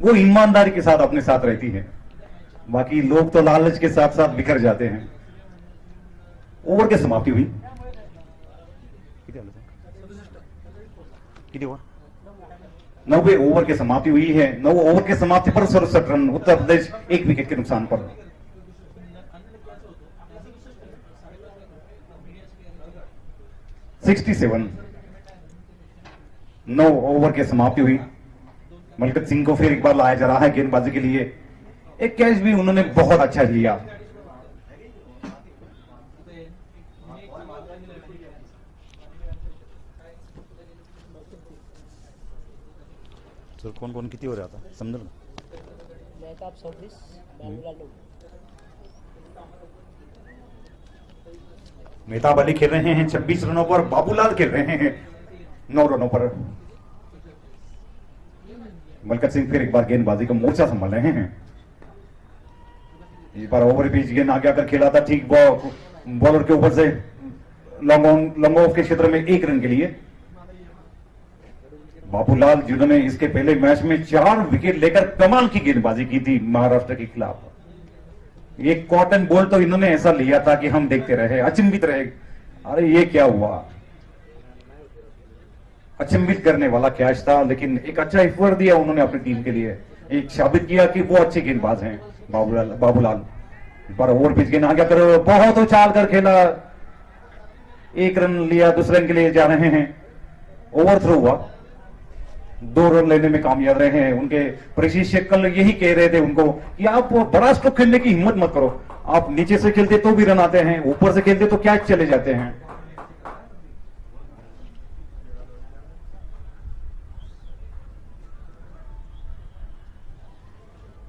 Speaker 1: वो ईमानदारी के साथ अपने साथ रहती है, बाकी लोग तो लालच के साथ साथ बिखर जाते हैं। ओवर की समाप्ति हुई।
Speaker 2: किती ओवर?
Speaker 1: 90 ओवर की समाप्ति हुई है। 9 ओवर की समाप्ति पर 67 रन, उत्तर प्रदेश 1 विकेट के नुकसान पर। (67) 9 ओवर की समाप्ति हुई। मलकत सिंह को फिर एक बार लाया जा रहा है गेंदबाजी के लिए। एक कैच भी उन्होंने बहुत अच्छा लिया।
Speaker 2: सर कौन कौन किती हो रहा था समझ लो।
Speaker 5: मेहताब 26, बाबूलाल 9।
Speaker 1: मेहताब अली खेल रहे हैं 26 रनों पर, बाबूलाल खेल रहे हैं 9 रनों पर। मलकत सिंह फिर एक बार गेंदबाजी का मोर्चा संभाल रहे हैं। इस बार ओवर पिच गेंद आगे आकर खेला था, ठीक बॉलर के ऊपर से लॉन्ग ऑफ के क्षेत्र में 1 रन के लिए। बाबूलाल जिन्होंने इसके पहले मैच में 4 विकेट लेकर कमाल की गेंदबाजी की थी महाराष्ट्र के खिलाफ। ये कॉटन बॉल तो इन्होंने ऐसा लिया था कि हम देखते रहे, अचंभित रहे, अरे ये क्या हुआ। अचंभित करने वाला कैच था, लेकिन एक अच्छा एफर्ट दिया उन्होंने अपनी टीम के लिए, एक साबित किया कि वो अच्छे गेंदबाज हैं बाबूलाल। पर ओवर पिच गेंद आगे कर बहुत उछाल कर खेला, 1 रन लिया, दूसरे रन के लिए जा रहे हैं। ओवर थ्रो हुआ, 2 रन लेने में कामयाब रहे हैं। उनके प्रशिक्षक कल यही कह रहे थे उनको कि आप बड़ा स्ट्रोक खेलने की हिम्मत मत करो, आप नीचे से खेलते तो भी रन आते हैं, ऊपर से खेलते तो कैच चले जाते हैं।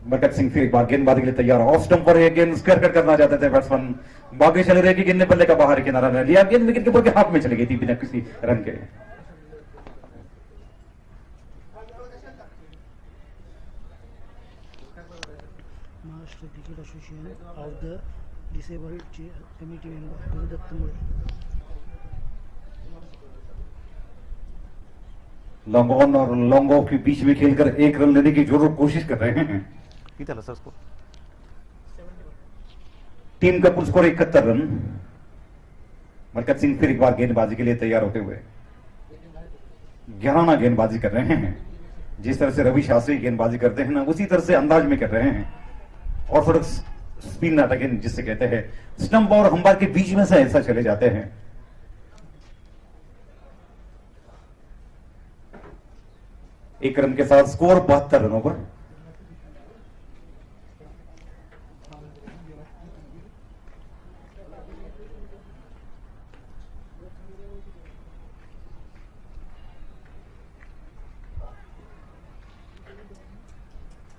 Speaker 1: मलकत सिंह फिर एक बार गेंदबाजी के लिए तैयार, ऑफ स्टंप पर एक गेंद स्क्वायर कट करना चाहते थे बैट्समैन, बाकी चले रहे कि गेंद ने बल्ले का बाहर किनारा लिया, गेंद विकेट के ऊपर के हाथ में चली गई थी बिना किसी रन के।
Speaker 5: Maharashtra cricket association of the disabled committee member Gurudatt Mule.
Speaker 1: Long on और लॉन्ग ऑफ के बीच में खेलकर 1 रन लेने की जरूर कोशिश कर रहे हैं।
Speaker 2: किती आला सर स्कोर?
Speaker 1: टीम का कुल स्कोर 71 रन। मलकत सिंह फिर एक बार गेंदबाजी के लिए तैयार होते हुए 11 गेंदबाजी कर रहे हैं। जिस तरह से रवि शास्त्री गेंदबाजी करते हैं ना, उसी तरह से अंदाज में कर रहे हैं। ऑर्थोडॉक्स स्पिन अटैक जिससे कहते हैं, स्टंप और अंपायर के बीच में से ऐसा चले जाते हैं। एक रन के साथ स्कोर 72 रनों पर।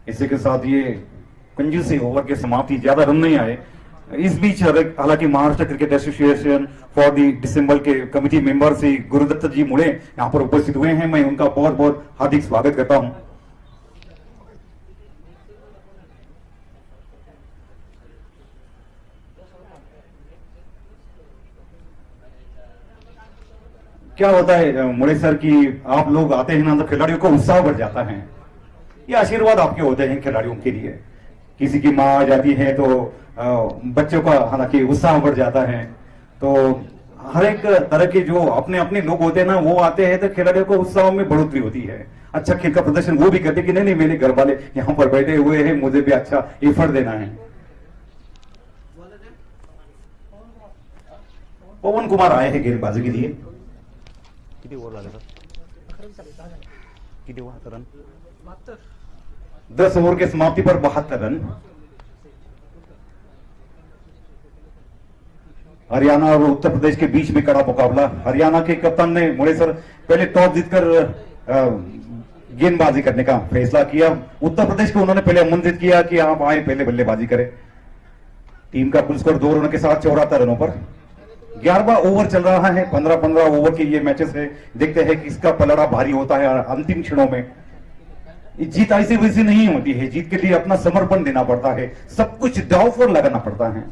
Speaker 1: इसी के साथ ये कंजूसी ओवर के समाप्ति, ज्यादा रन नहीं आए। इस बीच हालांकि Maharashtra cricket association for the disassemble के कमेटी मेंबर से गुरुदत्त जी मुळे यहां पर उपस्थित हुए हैं, मैं उनका बहुत बहुत हार्दिक स्वागत करता हूं। क्या होता है मुळे सर कि आप लोग आते हैं ना तो खिलाड़ियों को उत्साह बढ़ जाता है। ये आशीर्वाद आपके होते हैं खिलाड़ियों के लिए। किसी की माँ आ जाती है तो बच्चों का हालांकि उत्साह बढ़ जाता है। तो हर एक तरह के जो अपने अपने लोग होते हैं ना, वो आते हैं तो खिलाड़ियों को उत्साह में बढ़ोतरी होती है। अच्छा खेल का प्रदर्शन वो भी करते कि नहीं मेरे घर वाले यहाँ पर बैठे हुए हैं, मुझे भी अच्छा एफर्ट देना है। पवन कुमार आए हैं गेंदबाजी के लिए।
Speaker 2: किती ओव्हर झाले सर? किती ओव्हर रन?
Speaker 1: 10 ओवर के समाप्ति पर 72 रन। हरियाणा और उत्तर प्रदेश के बीच में कड़ा मुकाबला। हरियाणा के कप्तान ने मुळे सर पहले टॉस जीतकर गेंदबाजी करने का फैसला किया। उत्तर प्रदेश को उन्होंने पहले आमंत्रित किया कि आप आए पहले बल्लेबाजी करें। टीम का कुल स्कोर 2 रनों के साथ 74 रनों पर। 11वां ओवर चल रहा है। 15-15 ओवर के ये मैचेस है। देखते हैं किसका पलड़ा भारी होता है अंतिम क्षणों में। जीत ऐसी वैसी नहीं होती है, जीत के लिए अपना समर्पण देना पड़ता है, सब कुछ दांव पर लगाना पड़ता है।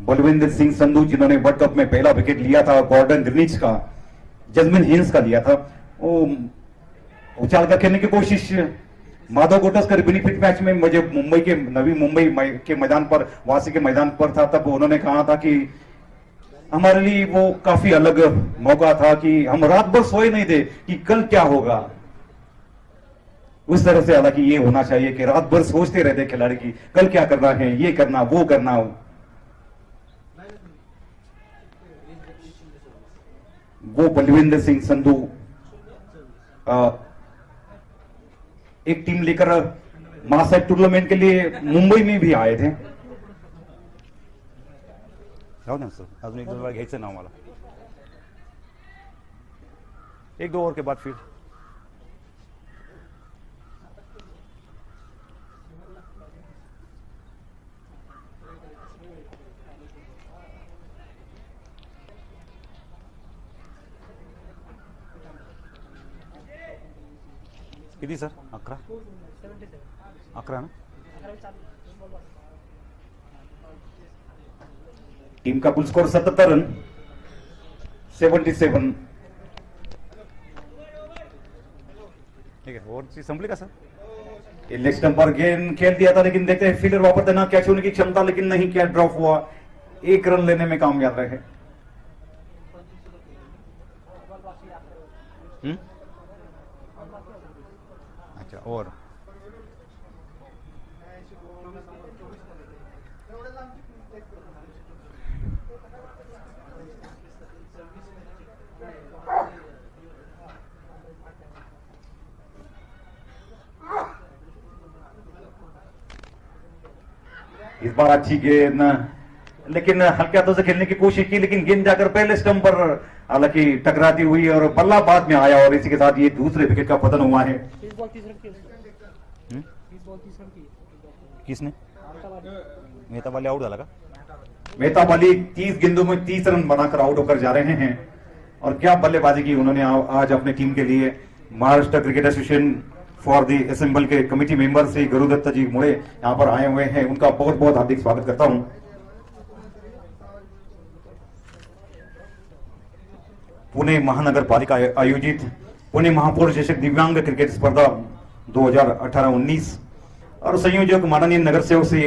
Speaker 1: बलविंदर सिंह संधू जिन्होंने वर्ल्ड कप में पहला विकेट लिया था, गॉर्डन ग्रीनिच का, जस्मिन हिंस का लिया था, वो उछाल कर खेलने की कोशिश। माधव गोटस्कर बेनिफिट मैच में मुझे मुंबई के नवी मुंबई के मैदान पर, वासी के मैदान पर था, तब उन्होंने कहा था कि हमारे लिए वो काफी अलग मौका था कि हम रात भर सोए नहीं थे कि कल क्या होगा। उस तरह से हालांकि ये होना चाहिए कि रात भर सोचते रहते खिलाड़ी की कल क्या करना है, ये करना वो करना। वो बलविंदर सिंह संधू एक टीम लेकर महासाहेब टूर्नामेंट के लिए मुंबई में भी आए थे।
Speaker 2: राहू द्या ना सर, अजून एक दोन वेळा घ्यायचं नाव मला, एक दो ओवर के बाद फिर किती सर? 11 ना?
Speaker 1: टीम का कुल स्कोर 77 रन, 77।
Speaker 2: ठीक है, ओवरची संपली का सर?
Speaker 1: लेग स्टंप पर गेंद खेल दिया था, लेकिन देखते हैं फील्डर वापस देना कैच होने की क्षमता, लेकिन नहीं, कैच ड्रॉप हुआ। 1 रन लेने में कामयाब रहे।
Speaker 2: अच्छा, ओवर
Speaker 1: इस बार अच्छी गेंद, लेकिन हल्के हाथों से खेलने की कोशिश की, लेकिन गेंद जाकर पहले स्टंप पर हालांकि टकराती हुई और बल्ला बाद में आया, और इसी के साथ ये दूसरे विकेट का पतन हुआ है।
Speaker 2: किसने? मेहता वाले आउट झाला का?
Speaker 1: मेहता वाली 30 गेंदों में 30 रन बनाकर आउट होकर जा रहे हैं। और क्या बल्लेबाजी की उन्होंने आज अपने टीम के लिए। Maharashtra cricket association for the assemble के कमेटी मेंबर से गुरुदत्त जी मुड़े यहाँ पर आए हुए हैं, उनका बहुत बहुत हार्दिक स्वागत करता हूं। पुणे महानगर पालिका आयोजित पुणे महापौर चषक दिव्यांग क्रिकेट स्पर्धा 2018-19 और संयोजक माननीय नगर सेवक श्री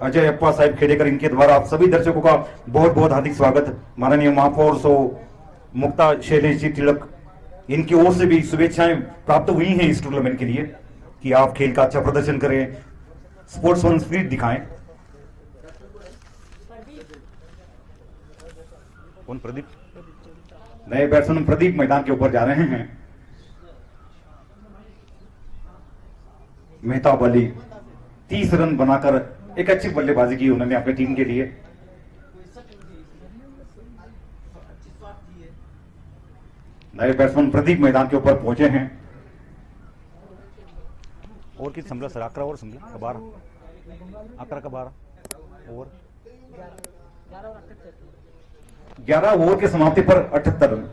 Speaker 1: अजय अप्पा साहब खेडेकर, इनके द्वारा आप सभी दर्शकों का बहुत बहुत हार्दिक स्वागत। माननीय महापौर सो मुक्ता शैलेश जी तिलक, इनकी ओर से भी शुभेच्छाएं प्राप्त हुई हैं इस टूर्नामेंट के लिए कि आप खेल का अच्छा प्रदर्शन करें, स्पोर्ट्समैन स्पिरिट दिखाएं।
Speaker 2: कौन? प्रदीप?
Speaker 1: नए बैट्समैन प्रदीप मैदान के ऊपर जा रहे हैं। मेहताब अली 30 रन बनाकर एक अच्छी बल्लेबाजी की उन्होंने अपनी टीम के लिए। नए बैट्समैन प्रदीप मैदान के ऊपर पहुंचे हैं।
Speaker 2: ओवर किती संपला सर? 11 ओवर संपला का 12? 11 का 12 ओवर?
Speaker 1: 11 ओवर की समाप्ति पर 78 रन।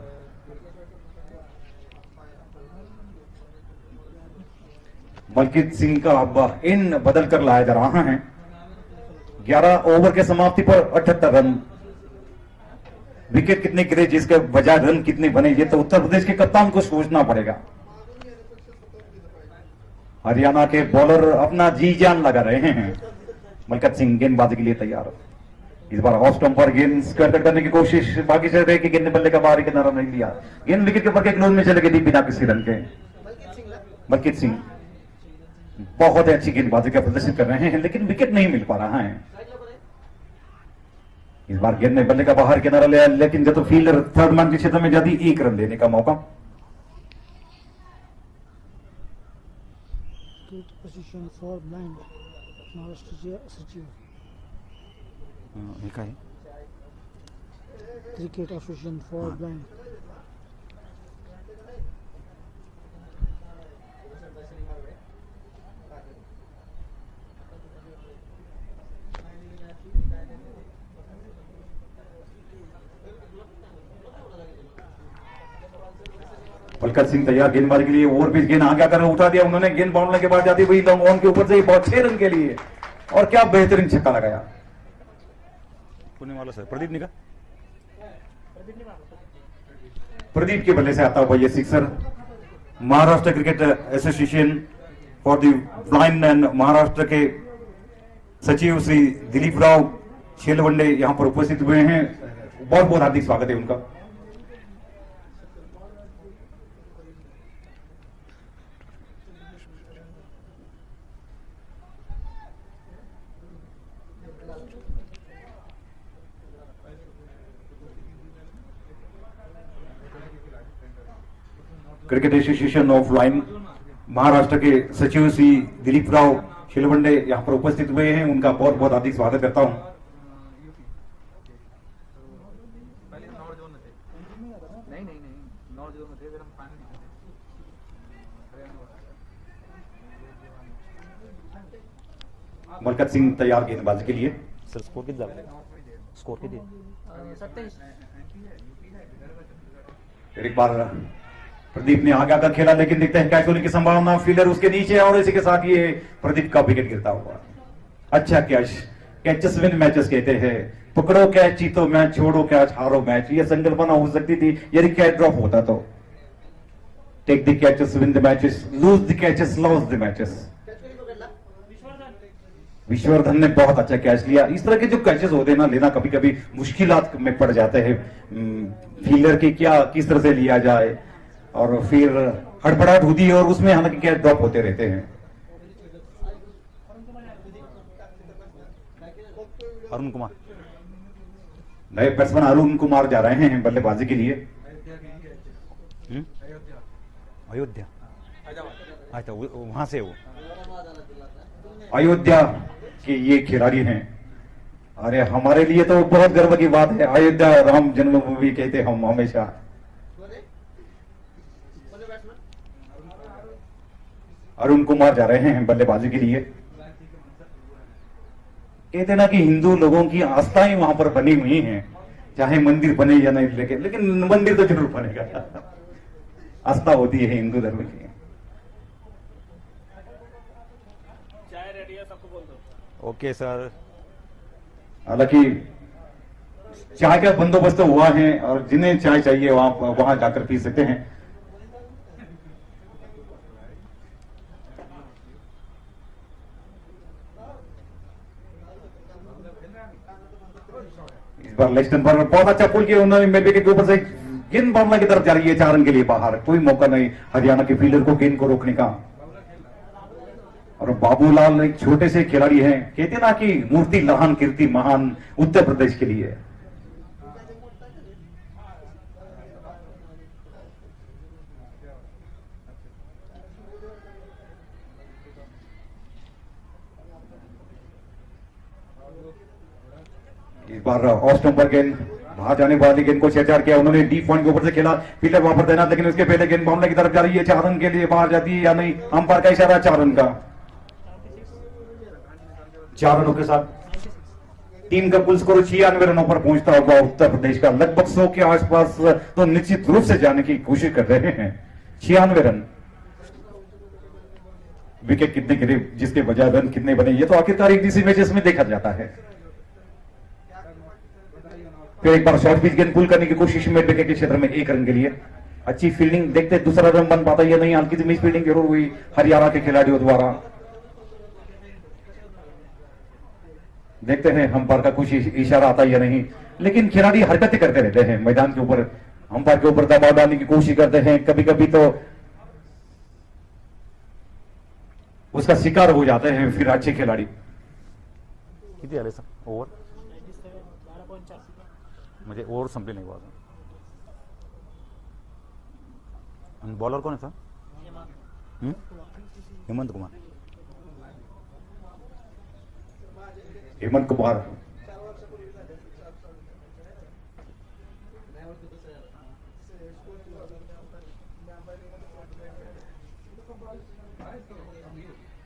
Speaker 1: मलकीत सिंह का अब इन बदल कर लाया जा रहा है। 11 ओवर के समाप्ति पर 78 रन। विकेट कितने गिरे, जिसके बजाय रन कितने बने, ये तो उत्तर प्रदेश के कप्तान को सोचना पड़ेगा। हरियाणा के बॉलर अपना जी जान लगा रहे हैं। मलकीत सिंह गेंदबाजी के लिए तैयार। इस बार ऑफ स्टंप पर गेंद स्क्वायर करने की कोशिश, बाकी से रहे कि गेंद बल्ले का बाहरी किनारा नहीं लिया। गेंद विकेट के ऊपर के क्लोज में चले गई बिना किसी रन के। मलकीत सिंह बहुत ही अच्छी गेंदबाजी का प्रदर्शन कर रहे हैं, लेकिन विकेट नहीं मिल पा रहा है। इस बार गेंद ने बल्ले का बाहर किनारा लिया, लेकिन जब तो फील्डर थर्ड मैन के क्षेत्र में जाती 1 रन लेने का मौका।
Speaker 5: पोजीशन फॉर ब्लाइंड महाराष्ट्र सचिव
Speaker 2: हे काय?
Speaker 5: Cricket association for blind.
Speaker 1: Malkit Singh तैयार गेंदबाजी के लिए। ओवर पिच गेंद आगे आकर उठा दिया उन्होंने। गेंद बाउंड्री के बाद जाती हुई लॉन्ग ऑन के ऊपर से बहुत 6 रन के लिए, और क्या बेहतरीन छक्का लगाया।
Speaker 2: पुणे वाला सर प्रदीप निका?
Speaker 1: प्रदीप के बल्ले से आता हुआ ये sixer. Maharashtra cricket association for the blind and Maharashtra के सचिव श्री दिलीप राव शेलवंडे यहां पर उपस्थित हुए हैं। बहुत बहुत हार्दिक स्वागत है उनका। Cricket association of line Maharashtra के सचिव श्री दिलीप राव शिलवंडे यहाँ पर उपस्थित हुए हैं, उनका बहुत बहुत हार्दिक स्वागत करता हूं।
Speaker 4: पहले नॉर्थ जोन में थे। नहीं नहीं नहीं, नॉर्थ जोन में थे, फिर हम फाइनल जीते थे।
Speaker 1: मलकत सिंह तैयार गेंदबाजी के लिए।
Speaker 2: सर स्कोर कितना स्कोर किती
Speaker 5: 27
Speaker 1: फिर एक बार प्रदीप ने आगे आकर खेला, लेकिन देखते हैं कैच होने की संभावना, फील्डर उसके नीचे और इसी के साथ ये प्रदीप का विकेट गिरता हुआ। अच्छा कैच, कैचेस विन मैचेस कहते हैं। पकड़ो कैच जीतो मैच, छोड़ो कैच हारो मैच, ये संकल्पना हो सकती थी यदि कैच ड्रॉप होता तो। Take the catches win the matches, lose the catches loss the matches. Vishwavardhan ने बहुत अच्छा कैच लिया। इस तरह के जो कैचेस होते हैं ना, लेना कभी कभी मुश्किलात में पड़ जाते हैं। फील्डर की क्या किस तरह से लिया जाए, और फिर हड़बड़ाहट होती है और उसमें हालांकि कैच ड्रॉप होते रहते हैं।
Speaker 2: अरुण कुमार
Speaker 1: नए बैट्समैन अरुण कुमार जा रहे हैं बल्लेबाजी के लिए।
Speaker 2: अयोध्या अच्छा वहां से वो
Speaker 1: अयोध्या के ये खिलाड़ी हैं। अरे हमारे लिए तो बहुत गर्व की बात है, अयोध्या राम जन्मभूमि कहते हम हमेशा। अरुण कुमार जा रहे हैं बल्लेबाजी के लिए। कहते ना कि हिंदू लोगों की आस्थाएं वहां पर बनी हुई हैं, चाहे मंदिर बने या नहीं, लेकिन मंदिर तो जरूर बनेगा। आस्था होती है हिंदू धर्म की।
Speaker 2: Okay sir.
Speaker 1: हालांकि चाय का बंदोबस्त तो हुआ है और जिन्हें चाय चाहिए वहां जाकर पी सकते हैं। इस बार लेग स्टंप पर बहुत अच्छा पुल किया उन्होंने, मेरे के ऊपर से गेंद बामला की तरफ जा रही है, 4 रन के लिए बाहर। कोई मौका नहीं हरियाणा के फील्डर को गेंद को रोकने का। और बाबूलाल एक छोटे से खिलाड़ी हैं, कहते ना कि मूर्ति लहान कीर्ति महान उत्तर प्रदेश के लिए। इस बार ऑफ स्टंप पर गेंद बाहर जाने वाली गेंद को छेड़छाड़ किया उन्होंने, डी पॉइंट के ऊपर से खेला, फील्डर वहां पर तैनात, लेकिन उसके पहले गेंद बामले की तरफ जा रही है, 4 रन के लिए बाहर जाती है या नहीं। अंपायर का इशारा 4 रन का। 4 रनों के साथ टीम का कुल स्कोर 96 रनों पर पहुंचता हुआ उत्तर प्रदेश का लगभग 100 के आसपास तो निश्चित रूप से जाने की कोशिश कर रहे हैं। 96 रन। विकेट कितने गिरे, जिसके बजाय रन कितने बने, ये तो आखिरकार एक डीसी मैचेस में देखा जाता है। फिर एक बार शॉर्ट पिच गेंद पुल करने की कोशिश में विकेट के क्षेत्र में 1 रन के लिए। अच्छी फील्डिंग, देखते दूसरा रन बन पाता या नहीं। हल्की सी मिस फील्डिंग जरूर हुई हरियाणा के खिलाड़ियों द्वारा। देखते हैं अंपायर का कुछ इशारा आता या नहीं, लेकिन खिलाड़ी हरकतें करते रहते हैं मैदान के ऊपर, अंपायर के ऊपर दबाव डालने की कोशिश करते हैं, कभी कभी तो उसका शिकार हो जाते हैं फिर अच्छे खिलाड़ी।
Speaker 2: किती आले सर ओव्हर? म्हणजे ओव्हर संपली नाही बाजू। आणि बॉलर कोण आहे सर? हेमंत कुमार।
Speaker 1: हेमंत कुमार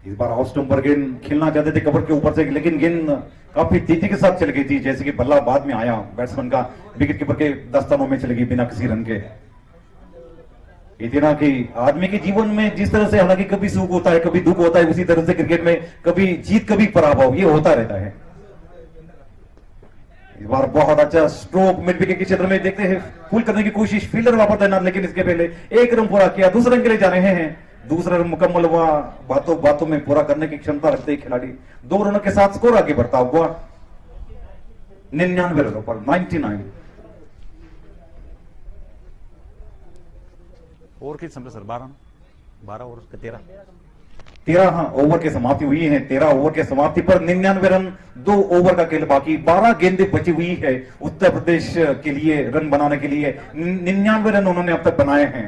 Speaker 1: इस बार ऑफ स्टंप पर गेंद खेलना चाहते थे कवर के ऊपर से, लेकिन गेंद काफी तेजी के साथ चल गई थी, जैसे कि बल्ला बाद में आया बैट्समैन का, विकेट कीपर के दस्तानों में चल गई बिना किसी रन के। इतना कि आदमी के जीवन में जिस तरह से हालांकि कभी सुख होता है कभी दुख होता है, उसी तरह से क्रिकेट में कभी जीत कभी पराभव ये होता रहता है। इस बार बहुत अच्छा स्ट्रोक मिड विकेट के क्षेत्र में, देखते हैं पुल करने की कोशिश, फील्डर वापस तैनात, लेकिन इसके पहले 1 रन पूरा किया, दूसरे रन के लिए जा रहे हैं। दूसरा रन मुकम्मल हुआ, बातों बातों में पूरा करने की क्षमता रखते हैं खिलाड़ी। 2 रनों के साथ स्कोर आगे बढ़ता हुआ 99 रनों पर 99।
Speaker 2: ओवर कितने समझे सर? 12 12 ओवर के 13।
Speaker 1: 13 ओवर की समाप्ति हुई है। 13 ओवर के समाप्ति पर 99 रन, 2 ओवर का खेल बाकी, 12 गेंदें बची हुई है उत्तर प्रदेश के लिए रन बनाने के लिए। 99 रन उन्होंने अब तक बनाए हैं।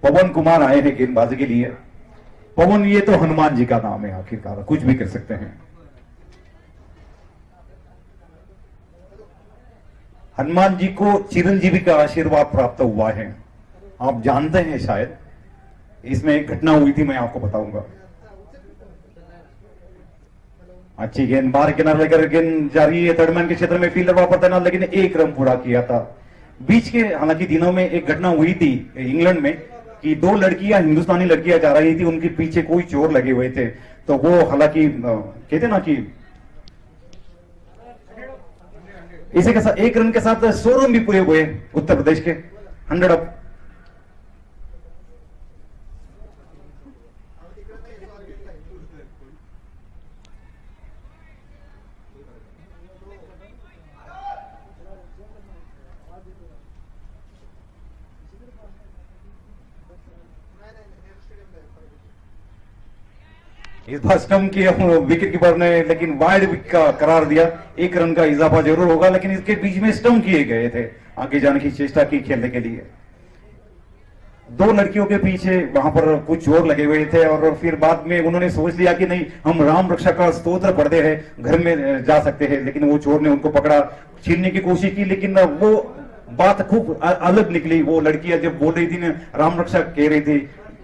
Speaker 1: पवन कुमार आए हैं गेंदबाजी के लिए। पवन, ये तो हनुमान जी का नाम है, आखिरकार कुछ भी कर सकते हैं। हनुमान जी को चिरंजीवी का आशीर्वाद प्राप्त हुआ है, आप जानते हैं शायद। इसमें एक घटना हुई थी, मैं आपको बताऊंगा। अच्छी गेंद बाहर किनारे लेकर गेंद जा रही है, थर्ड मैन के क्षेत्र में फील्डर वहां पर तैनात, लेकिन एक रन पूरा किया था। बीच के हालांकि दिनों में एक घटना हुई थी इंग्लैंड में कि 2 लड़कियां, हिंदुस्तानी लड़कियां जा रही थी, उनके पीछे कोई चोर लगे हुए थे। तो वो हालांकि कहते ना कि इसी के साथ 1 रन के साथ 100 रन भी पूरे हुए उत्तर प्रदेश के। 100 अप। इस बार स्टंप किया विकेट कीपर ने, लेकिन वाइड का करार दिया। 1 रन का इजाफा जरूर होगा, लेकिन इसके बीच में स्टंप किए गए थे। आगे जाने की चेष्टा की खेलने के लिए। 2 लड़कियों के पीछे वहां पर कुछ चोर लगे हुए थे और फिर बाद में उन्होंने सोच लिया कि नहीं, हम राम रक्षा का स्तोत्र पढ़ते हैं, घर में जा सकते हैं। लेकिन वो चोर ने उनको पकड़ा, छीनने की कोशिश की, लेकिन वो बात खूब अलग निकली। वो लड़कियां जब बोल रही थी ना, राम रक्षा कह रही थी,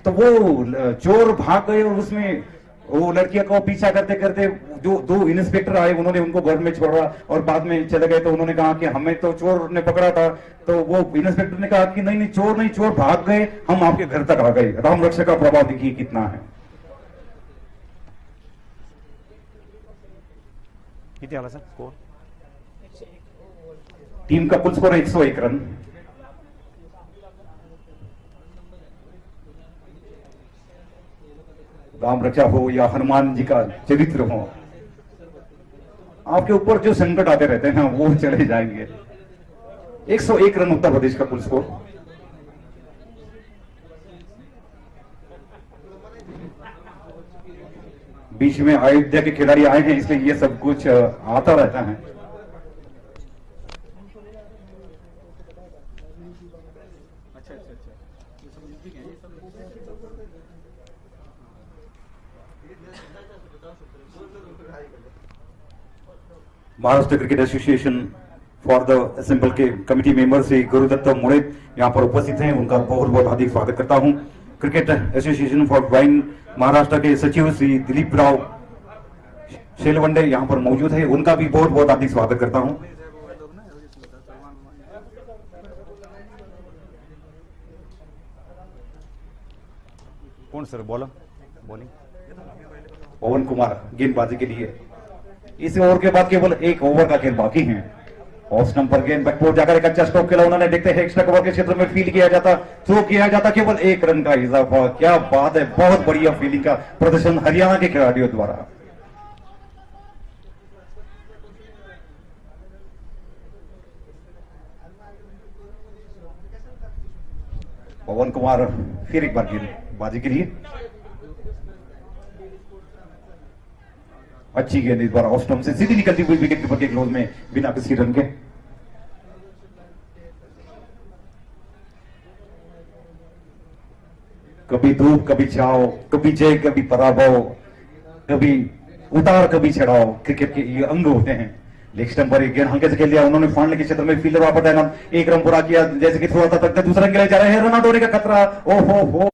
Speaker 1: तो वो चोर भाग गए और उसमें वो लड़कियों को पीछा करते करते जो 2 इंस्पेक्टर आए, उन्होंने उनको घर में छोड़ा और बाद में चले गए। तो उन्होंने कहा कि हमें तो चोर ने पकड़ा था। तो वो इंस्पेक्टर ने कहा कि नहीं नहीं, चोर नहीं, चोर भाग गए, हम आपके घर तक आ गए। राम रक्षा का प्रभाव देखिए कितना है।
Speaker 2: कितने वाला सर स्कोर?
Speaker 1: टीम का कुल स्कोर 101 रन। राम रक्षा हो या हनुमान जी का चरित्र हो, आपके ऊपर जो संकट आते रहते हैं वो चले जाएंगे। 101 रन उत्तर प्रदेश का कुल स्कोर। बीच में अयोध्या के खिलाड़ी आए हैं, इसलिए ये सब कुछ आता रहता है। Maharashtra cricket association for the assemble के कमेटी मेंबर श्री गुरुदत्त मुड़े यहाँ पर उपस्थित हैं, उनका बहुत बहुत हार्दिक स्वागत करता हूं। Cricket association for blind Maharashtra के सचिव श्री दिलीप राव शेलवंडे यहाँ पर मौजूद है, उनका भी बहुत बहुत हार्दिक स्वागत करता हूं।
Speaker 2: कौन सर बॉलर? बॉलिंग
Speaker 1: पवन कुमार गेंदबाजी के लिए। इस ओवर के बाद केवल 1 ओवर का खेल बाकी है। ऑफ स्टंप पर गेंद बैकबोर्ड जाकर एक अच्छा स्ट्रोक खेला उन्होंने। देखते हैं एक्स्ट्रा कवर के क्षेत्र में फील्ड किया जाता, थ्रो किया जाता, केवल 1 रन का इजाफा। क्या बात है, बहुत बढ़िया फील्डिंग का प्रदर्शन हरियाणा के खिलाड़ियों द्वारा। पवन कुमार फिर एक बार गेंदबाजी के लिए। अच्छी गेंद इस बार ऑफ स्टंप से सीधी निकलती हुई विकेट कीपर के क्लोज में बिना किसी रन के। कभी धूप कभी छाव, कभी जय कभी पराभव, कभी उतार कभी चढ़ाव, क्रिकेट के ये अंग होते हैं। लेग स्टंप पर एक गेंद हल्के से खेल दिया उन्होंने, फाड़ने के क्षेत्र में फील्डर वापस तैनात। 1 रन पूरा किया, जैसे कि थोड़ा तक दूसरा रन के लिए जा रहे हैं, रन आउट होने का खतरा। ओहो हो।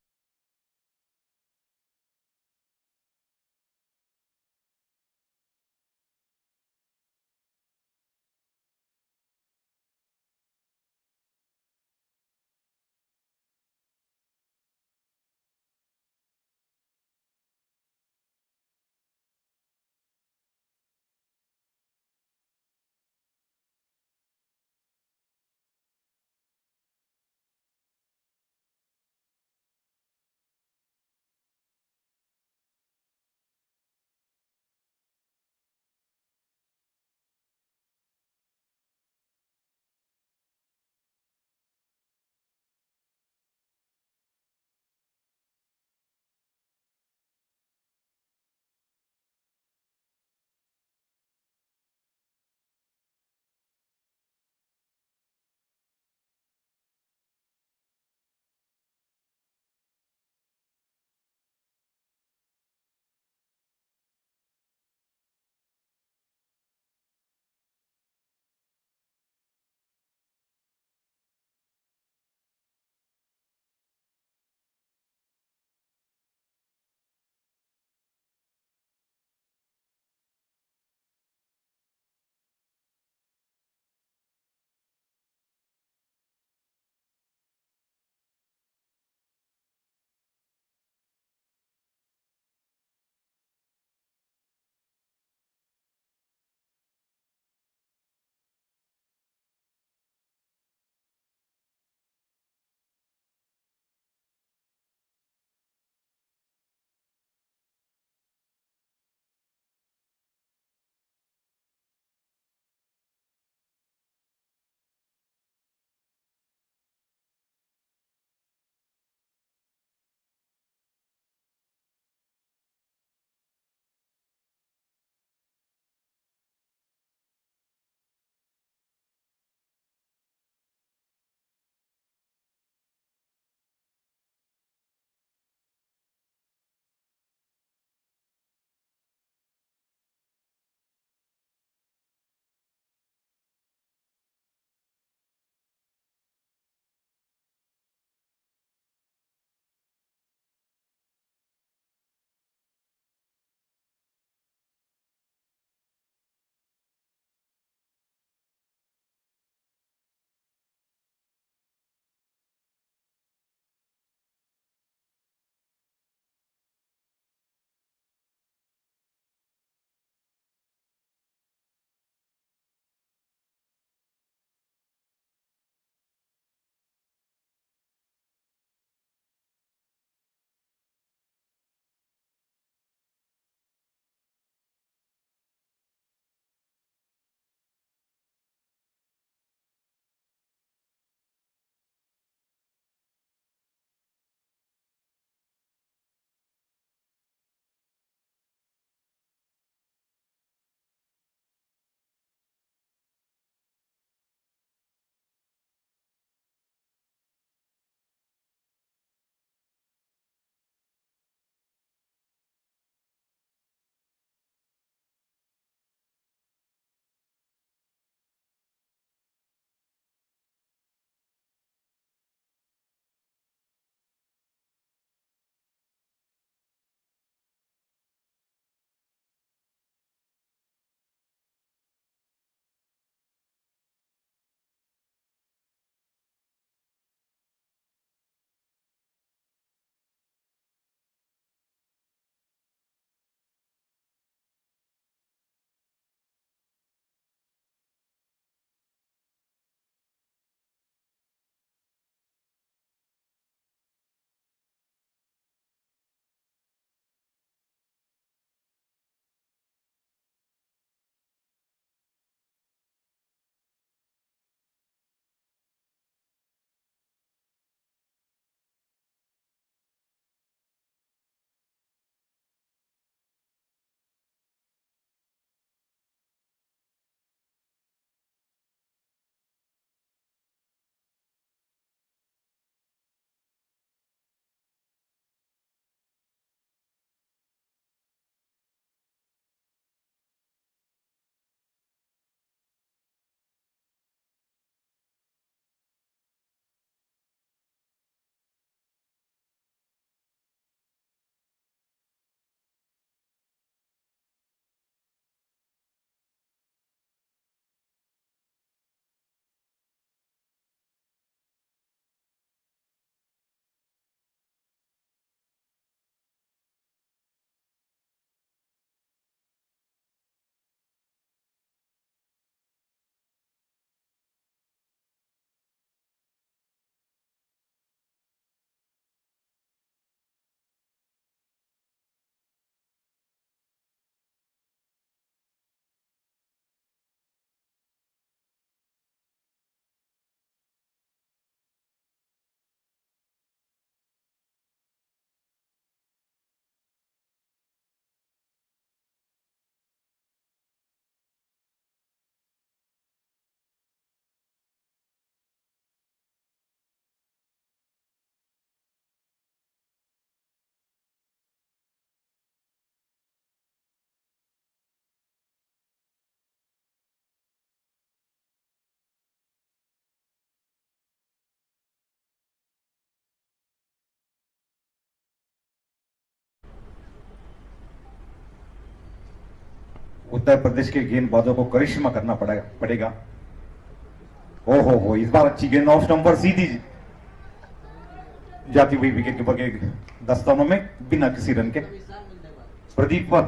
Speaker 1: उत्तर प्रदेश के गेंदबाजों को करिश्मा करना पड़ेगा। ओहो, इस बार अच्छी गेंद ऑफ स्टंप पर सीधी जाती हुई विकेट कीपर के दस्तानों में बिना किसी रन के। प्रदीप पर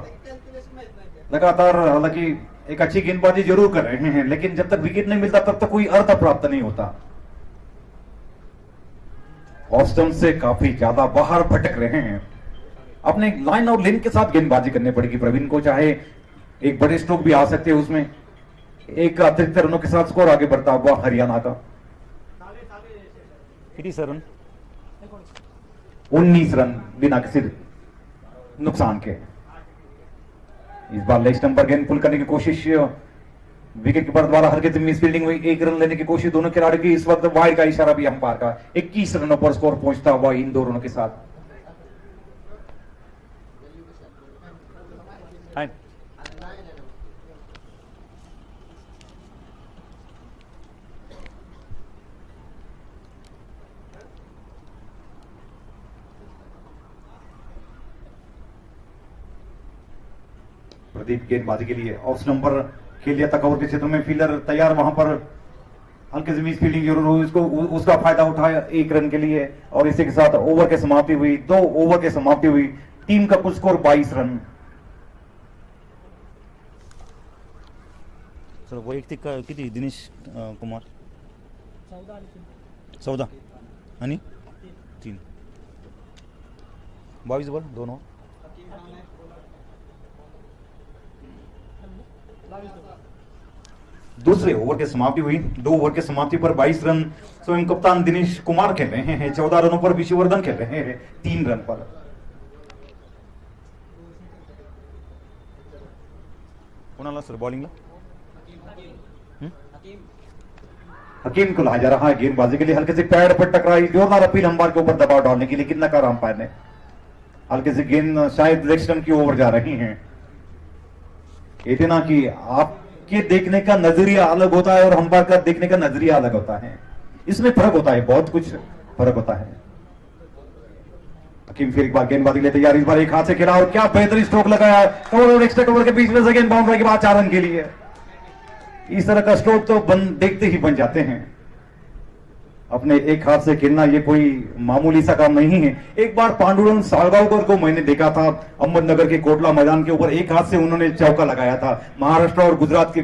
Speaker 1: लगातार हालांकि एक अच्छी गेंदबाजी जरूर कर रहे हैं, लेकिन जब तक विकेट नहीं मिलता तब तक कोई अर्थ प्राप्त नहीं होता। ऑफ स्टंप से काफी ज्यादा बाहर भटक रहे हैं। अपने लाइन और लेन के साथ गेंदबाजी करनी पड़ेगी प्रवीण को, चाहे एक बड़े स्ट्रोक भी आ सकते हैं उसमें। एक अतिरिक्त रनों के साथ स्कोर आगे बढ़ता हुआ हरियाणा का
Speaker 2: 87
Speaker 1: 19 रन बिना किसी नुकसान के। इस बार लेग स्टंप पर गेंद पुल करने की कोशिश विकेट कीपर द्वारा हल्के से मिस फील्डिंग हुई। एक रन लेने की कोशिश दोनों खिलाड़ियों की। इस वक्त वाइड का इशारा भी अंपायर का। 21 रनों पर स्कोर पहुंचता हुआ इन दो रनों के साथ। प्रदीप गेंदबाजी के लिए ऑफ नंबर खेल लिया था कवर के क्षेत्र में। फील्डर तैयार, वहां पर हल्के से मिस फील्डिंग जरूर हुई, उसका फायदा उठाया 1 रन के लिए। और इसी के साथ ओवर की समाप्ति हुई। 2 ओवर की समाप्ति हुई। टीम का कुल स्कोर 22 रन।
Speaker 2: सर वैयक्तिक किती दिनेश कुमार 14 आणि 3 22 बॉल 2 ओव्हर।
Speaker 1: दूसरे ओवर की समाप्ति हुई। 2 ओवर की समाप्ति पर 22 रन। स्वयं कप्तान दिनेश कुमार खेल रहे हैं। 14 रनों पर विशुवर्धन खेल रहे हैं 3 रन पर।
Speaker 2: कोणाला सर बॉलिंगला
Speaker 1: हकीम को लाया जा रहा है गेंदबाजी के लिए। हल्के से पैड पर टकराई, जोरदार अपील अंपायर के ऊपर दबाव डालने के लिए, कितना नकार अंपायर ने। हल्के से गेंद शायद लेग स्टंप की ओर जा रही है। इतना कि आपके देखने का नजरिया अलग होता है और अंपायर का देखने का नजरिया अलग होता है। इसमें फर्क होता है, बहुत कुछ फर्क होता है। हकीम फिर एक बार गेंदबाजी के लिए तैयार। इस बार एक हाथ से खेला और क्या बेहतरीन स्ट्रोक लगाया। कवर और एक्स्ट्रा कवर के बीच में से गेंद बाउंड्री के बाद 4 रन के लिए। इस तरह का स्ट्रोक तो देखते ही बन जाते हैं। अपने एक हाथ से खेलना ये कोई मामूली सा काम नहीं है। एक बार पांडुरंग साळगावकर को मैंने देखा था अहमदनगर के कोटला मैदान के ऊपर, एक हाथ से उन्होंने चौका लगाया था। महाराष्ट्र और गुजरात के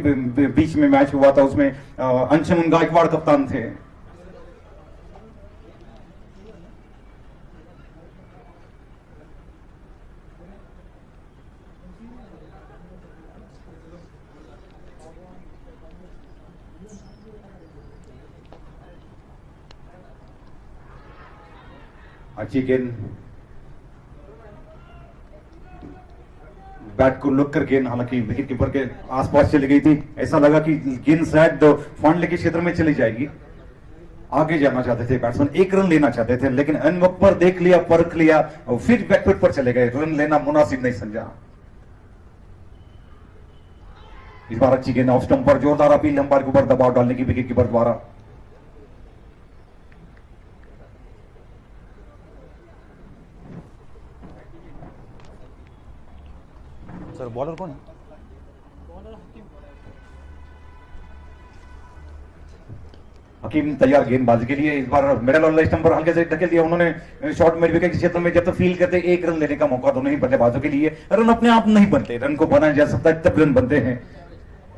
Speaker 1: बीच में मैच हुआ था, उसमें अंशुमन गायकवाड़ कप्तान थे। अच्छी गेंद, बैट को लुक कर गेंद हालांकि विकेट कीपर के आसपास चली गई थी। ऐसा लगा कि गेंद शायद फांडले के क्षेत्र में चली जाएगी। आगे जाना चाहते थे बैट्समैन, 1 रन लेना चाहते थे, लेकिन अन वक्त पर देख लिया, परख लिया और फिर बैकफुट पर चले गए। रन लेना मुनासिब नहीं समझा। इस बार अच्छी गेंद ऑफ स्टंप पर, जोरदार अपील अंपायर के ऊपर दबाव डालने की विकेट कीपर द्वारा।
Speaker 2: सर बॉलर कौन है?
Speaker 1: हकीम तैयार गेंदबाजी के लिए। इस बार मिडल और स्टंप पर हल्के से ढकेल दिया उन्होंने। शॉर्ट मिड विकेट के क्षेत्र में जब तक फील करते 1 रन लेने का मौका दोनों ही बल्लेबाजों के लिए। रन अपने आप नहीं बनते, रन को बनाया जा सकता है तब रन बनते हैं।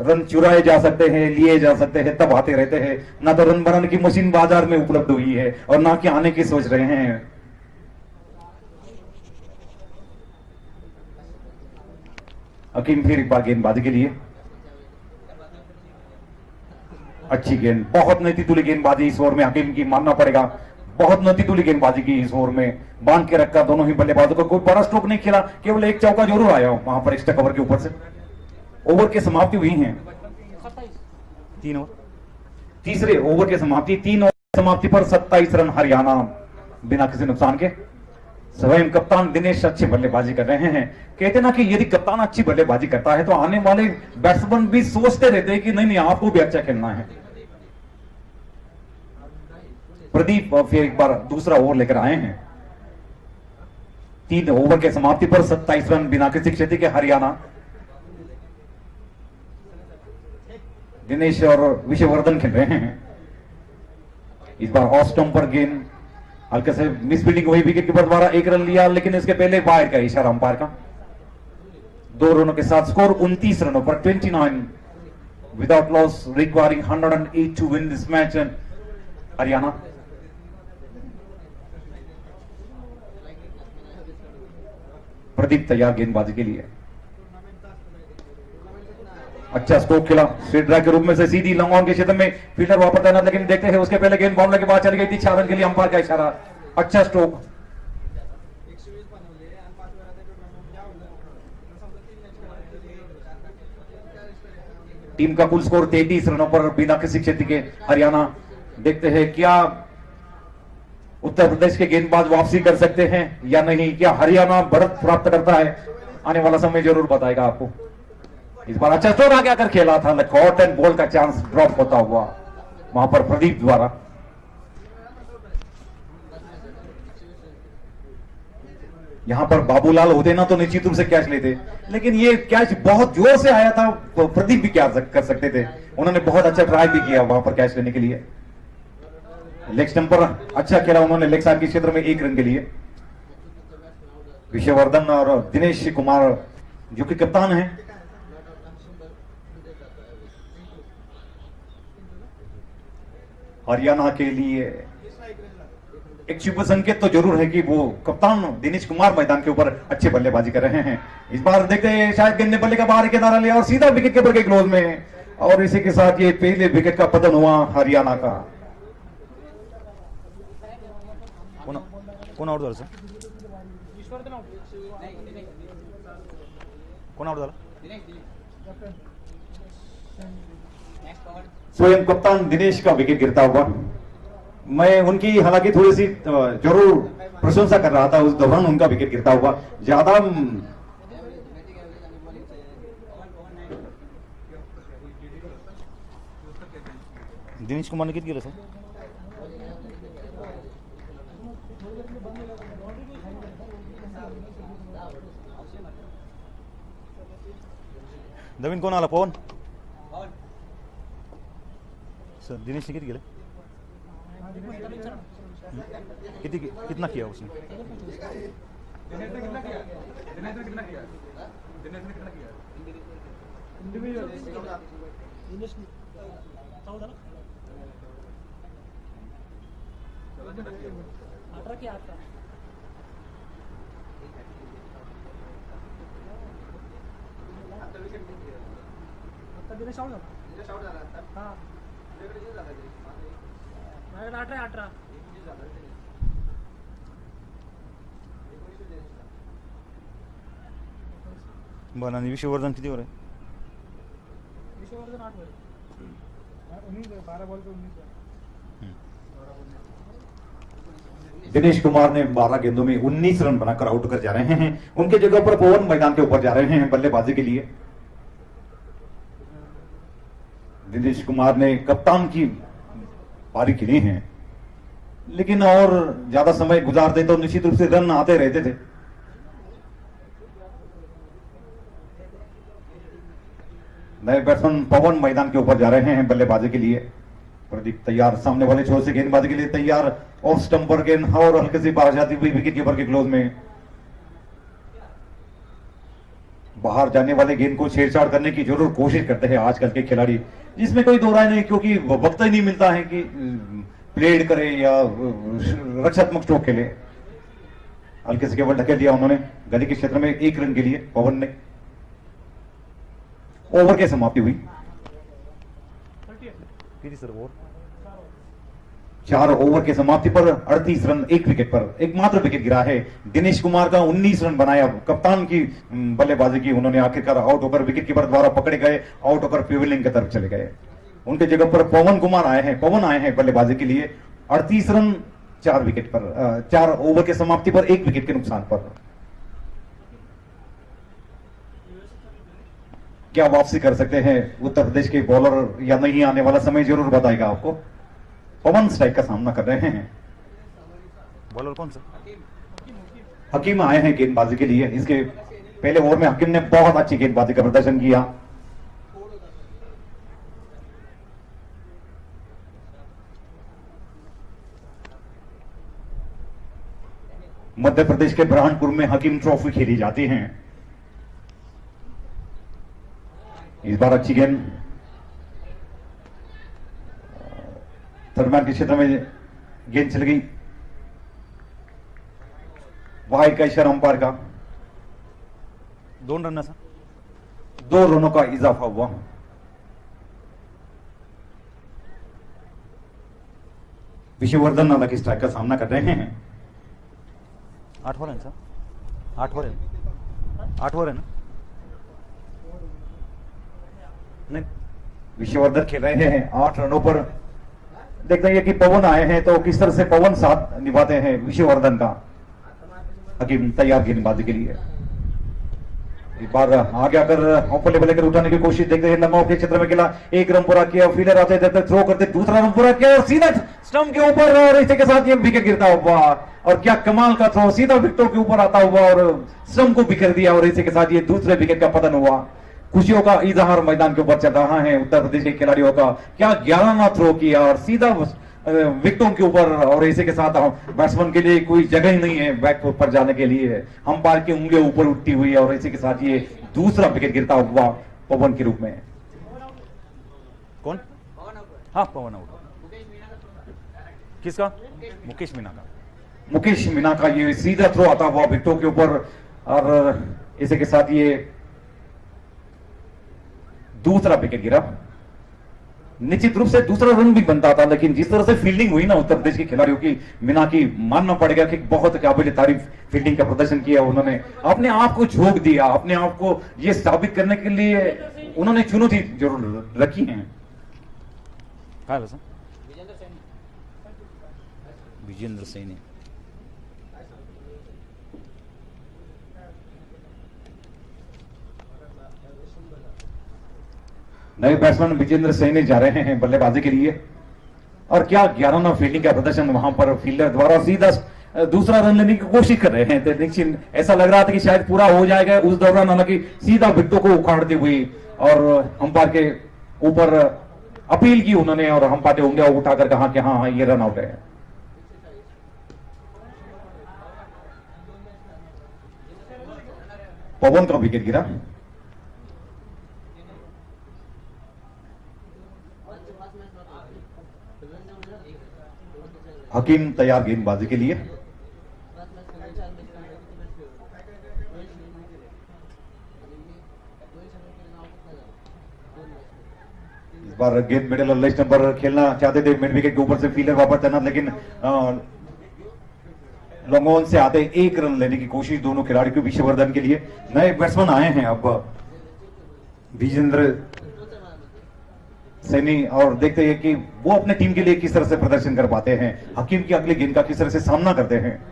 Speaker 1: रन चुराए जा सकते हैं, लिए जा सकते हैं, तब आते रहते हैं। ना तो रन बनाने की मशीन बाजार में उपलब्ध हुई है और ना कि आने की सोच रहे हैं। हकीम फिर एक बार गेंदबाजी के लिए। अच्छी गेंद, बहुत नतीतुली गेंदबाजी इस ओवर में हकीम की मानना पड़ेगा। बहुत नतीतुली गेंदबाजी की इस ओवर में, बांध के रखा दोनों ही बल्लेबाजों को। कोई बड़ा स्ट्रोक नहीं खेला, केवल एक चौका जरूर आया वहां पर एक्स्ट्रा कवर के ऊपर से। ओवर की समाप्ति हुई है
Speaker 2: 3 ओवर।
Speaker 1: तीसरे ओवर की समाप्ति, 3 ओवर समाप्ति पर 27 रन हरियाणा बिना किसी नुकसान के। स्वयं कप्तान दिनेश अच्छी बल्लेबाजी कर रहे हैं। कहते ना कि यदि कप्तान अच्छी बल्लेबाजी करता है तो आने वाले बैट्समैन भी सोचते रहते हैं कि नहीं आपको भी अच्छा खेलना है। प्रदीप फिर एक बार दूसरा ओवर लेकर आए हैं। 3 ओवर के समाप्ति पर 27 रन बिना किसी क्षति के हरियाणा। दिनेश और विशववर्धन खेल रहे हैं। इस बार ऑफ स्टंप पर गेंद हल्के से मिसफील्डिंग हुई, विकेट कीपर द्वारा 1 रन लिया, लेकिन इसके पहले बाहर का इशारा अंपायर का। 2 रनों के साथ स्कोर 29 रनों पर 29 without loss, requiring 108 to win this match. Haryana Pradeep तैयार गेंदबाजी के लिए। अच्छा स्ट्रोक खेला स्ट्रेट ड्राइव के रूप में से सीधी लॉन्ग ऑन के क्षेत्र में फील्डर वापस तैनात, लेकिन देखते हैं उसके पहले गेंद बाउंड्री के बाद चली गई थी 4 रन के लिए, अंपायर का इशारा। अच्छा स्ट्रोक। टीम का कुल स्कोर 33 रनों पर बिना किसी क्षति के हरियाणा। देखते हैं क्या उत्तर प्रदेश के गेंदबाज वापसी कर सकते हैं या नहीं, क्या हरियाणा बढ़त प्राप्त करता है, आने वाला समय जरूर बताएगा आपको। इस बार अच्छा स्ट्रोक आगे आकर खेला था, कॉट एंड बॉल का चांस ड्रॉप होता हुआ वहां पर प्रदीप द्वारा। यहां पर बाबूलाल होते ना तो निश्चित रूप से कैच लेते, लेकिन ये कैच बहुत जोर से आया था, प्रदीप भी क्या कर सकते थे, उन्होंने बहुत अच्छा ट्राई भी किया वहां पर कैच लेने के लिए। लेग स्टंप पर अच्छा खेला उन्होंने लेग साइड के क्षेत्र में 1 रन के लिए। विशववर्धन और दिनेश कुमार जो कि कप्तान हैं, हरियाणा के लिए एक शुभ संकेत तो जरूर है कि वो कप्तान दिनेश कुमार मैदान के ऊपर अच्छे बल्लेबाजी कर रहे हैं। इस बार देखते हैं शायद गेंद ने बल्ले का बाहर किनारा लिया और सीधा विकेट कीपर के क्लोज में, और इसी के साथ ये पहले विकेट का पतन हुआ हरियाणा का।
Speaker 2: कौन आउट झालं सर? कोण आउट झालं?
Speaker 1: स्वयं कप्तान दिनेश का विकेट गिरता हुआ। मैं उनकी हालांकि थोड़ी सी जरूर प्रशंसा कर रहा था उस दौरान, उनका विकेट गिरता हुआ ज्यादा
Speaker 2: दिनेश कुमारने किती केलं सर? नवीन कोण आला? पवन सर, दिनेशने किती केलं? कितना किया उसने?
Speaker 4: दिनेश ने कितना किया? दिनेश ने कितना किया? दिनेश ने कितना किया?
Speaker 3: इंडिविजुअल
Speaker 5: दिनेश ने 14 18 की 8 आता दिनेश आउट झाला. हां माझ्याकडे 18
Speaker 2: बरं, आणि विशववर्धन कितीवर आहे?
Speaker 3: विशववर्धन 8 वर 19 12 बॉल पे 19 रन.
Speaker 1: दिनेश कुमार ने 12 गेंदों में 19 रन बनाकर आउट कर जा रहे हैं। उनके जगह पर पवन मैदान के ऊपर जा रहे हैं बल्लेबाजी के लिए। दिनेश कुमार ने कप्तान की पारी खेली है, लेकिन और ज्यादा समय गुजारते तो निश्चित रूप से रन आते रहते थे। नए बैट्समैन पवन मैदान के ऊपर जा रहे हैं बल्लेबाजी के लिए। प्रदीप तैयार, सामने वाले छोर से गेंदबाजी के लिए तैयार, ऑफ स्टंप पर गेंद और हल्के से बाहर जाती हुई विकेट कीपर के क्लोज में। बाहर जाने वाले गेंद को छेड़छाड़ करने की जरूर कोशिश करते हैं आजकल के खिलाड़ी, जिसमें कोई दो राय नहीं, क्योंकि वक्त ही नहीं मिलता है कि प्लेड करे या रक्षात्मक स्ट्रोक खेले। हल्के से केवल ढकेल दिया उन्होंने गली के क्षेत्र में 1 रन के लिए पवन ने। ओवर की समाप्ति हुई।
Speaker 2: किती सर ओवर?
Speaker 1: 4 ओवर की समाप्ति पर 38 रन 1 विकेट पर एकमात्र विकेट गिरा है। दिनेश कुमार का 19 रन बनाया, कप्तान की बल्लेबाजी की उन्होंने, आखिरकार आउट होकर विकेट कीपर द्वारा पकड़े गए, आउट होकर पिवलिंग की तरफ चले गए। उनके जगह पर पवन आए हैं बल्लेबाजी के लिए 38 रन 4 विकेट पर, 4 ओवर की समाप्ति पर 1 विकेट के नुकसान पर। क्या वापसी कर सकते हैं उत्तर प्रदेश के बॉलर या नहीं, आने वाला समय जरूर बताएगा आपको। पवन स्ट्राइक का सामना कर रहे हैं।
Speaker 2: बॉलर कौन सा?
Speaker 1: हकीम आए हैं गेंदबाजी के लिए। इसके पहले ओवर में हकीम ने बहुत अच्छी गेंदबाजी का प्रदर्शन किया। मध्य प्रदेश के बुरहानपुर में हकीम ट्रॉफी खेली जाती है। इस बार अच्छी गेंद थर्डमैन के क्षेत्र में गेंद चल गई, वाइड का इशारा अंपायर का।
Speaker 2: 2 रन सर,
Speaker 1: 2 रनों का इजाफा हुआ। विशुवर्धन हालांकि स्ट्राइक का सामना कर रहे हैं।
Speaker 2: 8 हो रहे हैं सर, 8 हो रहे हैं, 8 हो रहे हैं ना? नहीं,
Speaker 1: विशुवर्धन खेल रहे हैं 8 रनों पर। देखते हैं कि पवन आए हैं तो किस तरह से पवन साथ निभाते हैं विशुवर्धन का। हकीम तैयार गेंदबाजी के लिए एक बार आगे आकर ऑफर लेवल लेकर उठाने की कोशिश। देखते हैं लंबा के क्षेत्र में खेला, 1 रन पूरा किया, फील्डर आते देते थ्रो करते, दूसरा रन पूरा किया और सीधा स्टंप के ऊपर, और इसी के साथ ये विकेट गिरता हुआ। और क्या कमाल का थ्रो, सीधा विकेटों के ऊपर आता हुआ और स्टंप को बिखेर दिया, और इसी के साथ ये दूसरे विकेट का पतन हुआ। खुशियों का इजहार मैदान के ऊपर चल रहा है उत्तर प्रदेश के खिलाड़ियों का। क्या 11वां थ्रो किया और सीधा विकेटों के ऊपर, और इसी के साथ बैट्समैन के लिए कोई जगह ही नहीं है बैक फुट पर जाने के लिए। अंपायर की उंगलियां ऊपर उठती हुई और इसी के साथ ये दूसरा विकेट गिरता हुआ पवन के रूप में।
Speaker 2: कौन? हाँ, पवन आउट। किसका? मुकेश मीना का।
Speaker 1: मुकेश मीना का ये सीधा थ्रो आता हुआ विकेटों के ऊपर, और इसी के साथ ये दूसरा विकेट गिरा। निश्चित रूप से दूसरा रन भी बनता था, लेकिन जिस तरह से फील्डिंग हुई ना उत्तर प्रदेश के खिलाड़ियों की, मीना की मानना पड़ेगा कि बहुत काबिल तारीफ फील्डिंग का प्रदर्शन किया उन्होंने। अपने आप को झोंक दिया, अपने आप को ये साबित करने के लिए उन्होंने चुनौती जरूर रखी है।
Speaker 2: कहाँ है वैसे? विजेंद्र सैनी।
Speaker 1: नए बैट्समैन विजेंद्र सैनी जा रहे हैं बल्लेबाजी के लिए, और क्या 11वां फील्डिंग का प्रदर्शन वहां पर फील्डर द्वारा सीधा दूसरा रन लेने की कोशिश कर रहे हैं। तो निश्चित ऐसा लग रहा था कि शायद पूरा हो जाएगा उस दौरान, हालांकि सीधा विकेटों को उखाड़ती हुई और अंपायर के ऊपर अपील की उन्होंने, और अंपायर ने उंगलियां उठाकर कहा कि हाँ ये रन आउट है। पवन का विकेट गिरा। हकीम तैयार गेंदबाजी के लिए। इस बार गेंद मिडिल और लेग स्टंप पर खेलना चाहते थे, मिड विकेट के ऊपर से फील्डर वापस तैनात, लेकिन लॉन्ग ऑन से आते 1 रन लेने की कोशिश दोनों खिलाड़ियों के विशुवर्धन के लिए। नए बैट्समैन आए हैं अब विजेंद्र सैनी, और देखते हैं कि वो अपने टीम के लिए किस तरह से प्रदर्शन कर पाते हैं, हकीम की अगली गेंद का किस तरह से सामना करते हैं।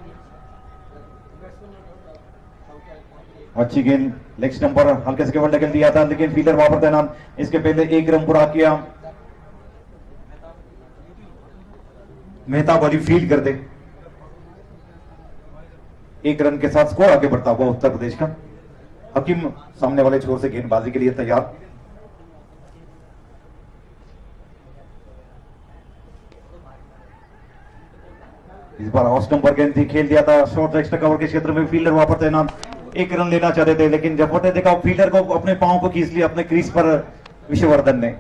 Speaker 1: अच्छी गेंद लेग स्टंप पर हल्के से केवल ढकेल दिया था, लेकिन फील्डर वापस तैनात। इसके पहले 1 रन पूरा किया, मेहता वाली फील्ड कर दे। 1 रन के साथ स्कोर आगे बढ़ता हुआ उत्तर प्रदेश का। हकीम सामने वाले छोर से गेंदबाजी के लिए तैयार। इस बार ऑफ स्टंप पर गेंद थी, खेल दिया था शॉर्ट एक्स्ट्रा कवर के क्षेत्र में, फील्डर वापस तैनात। 1 रन लेना चाहते थे, लेकिन जब फटे देखा फील्डर को अपने पांव को खींच लिया अपने क्रीज पर विशुवर्धन ने।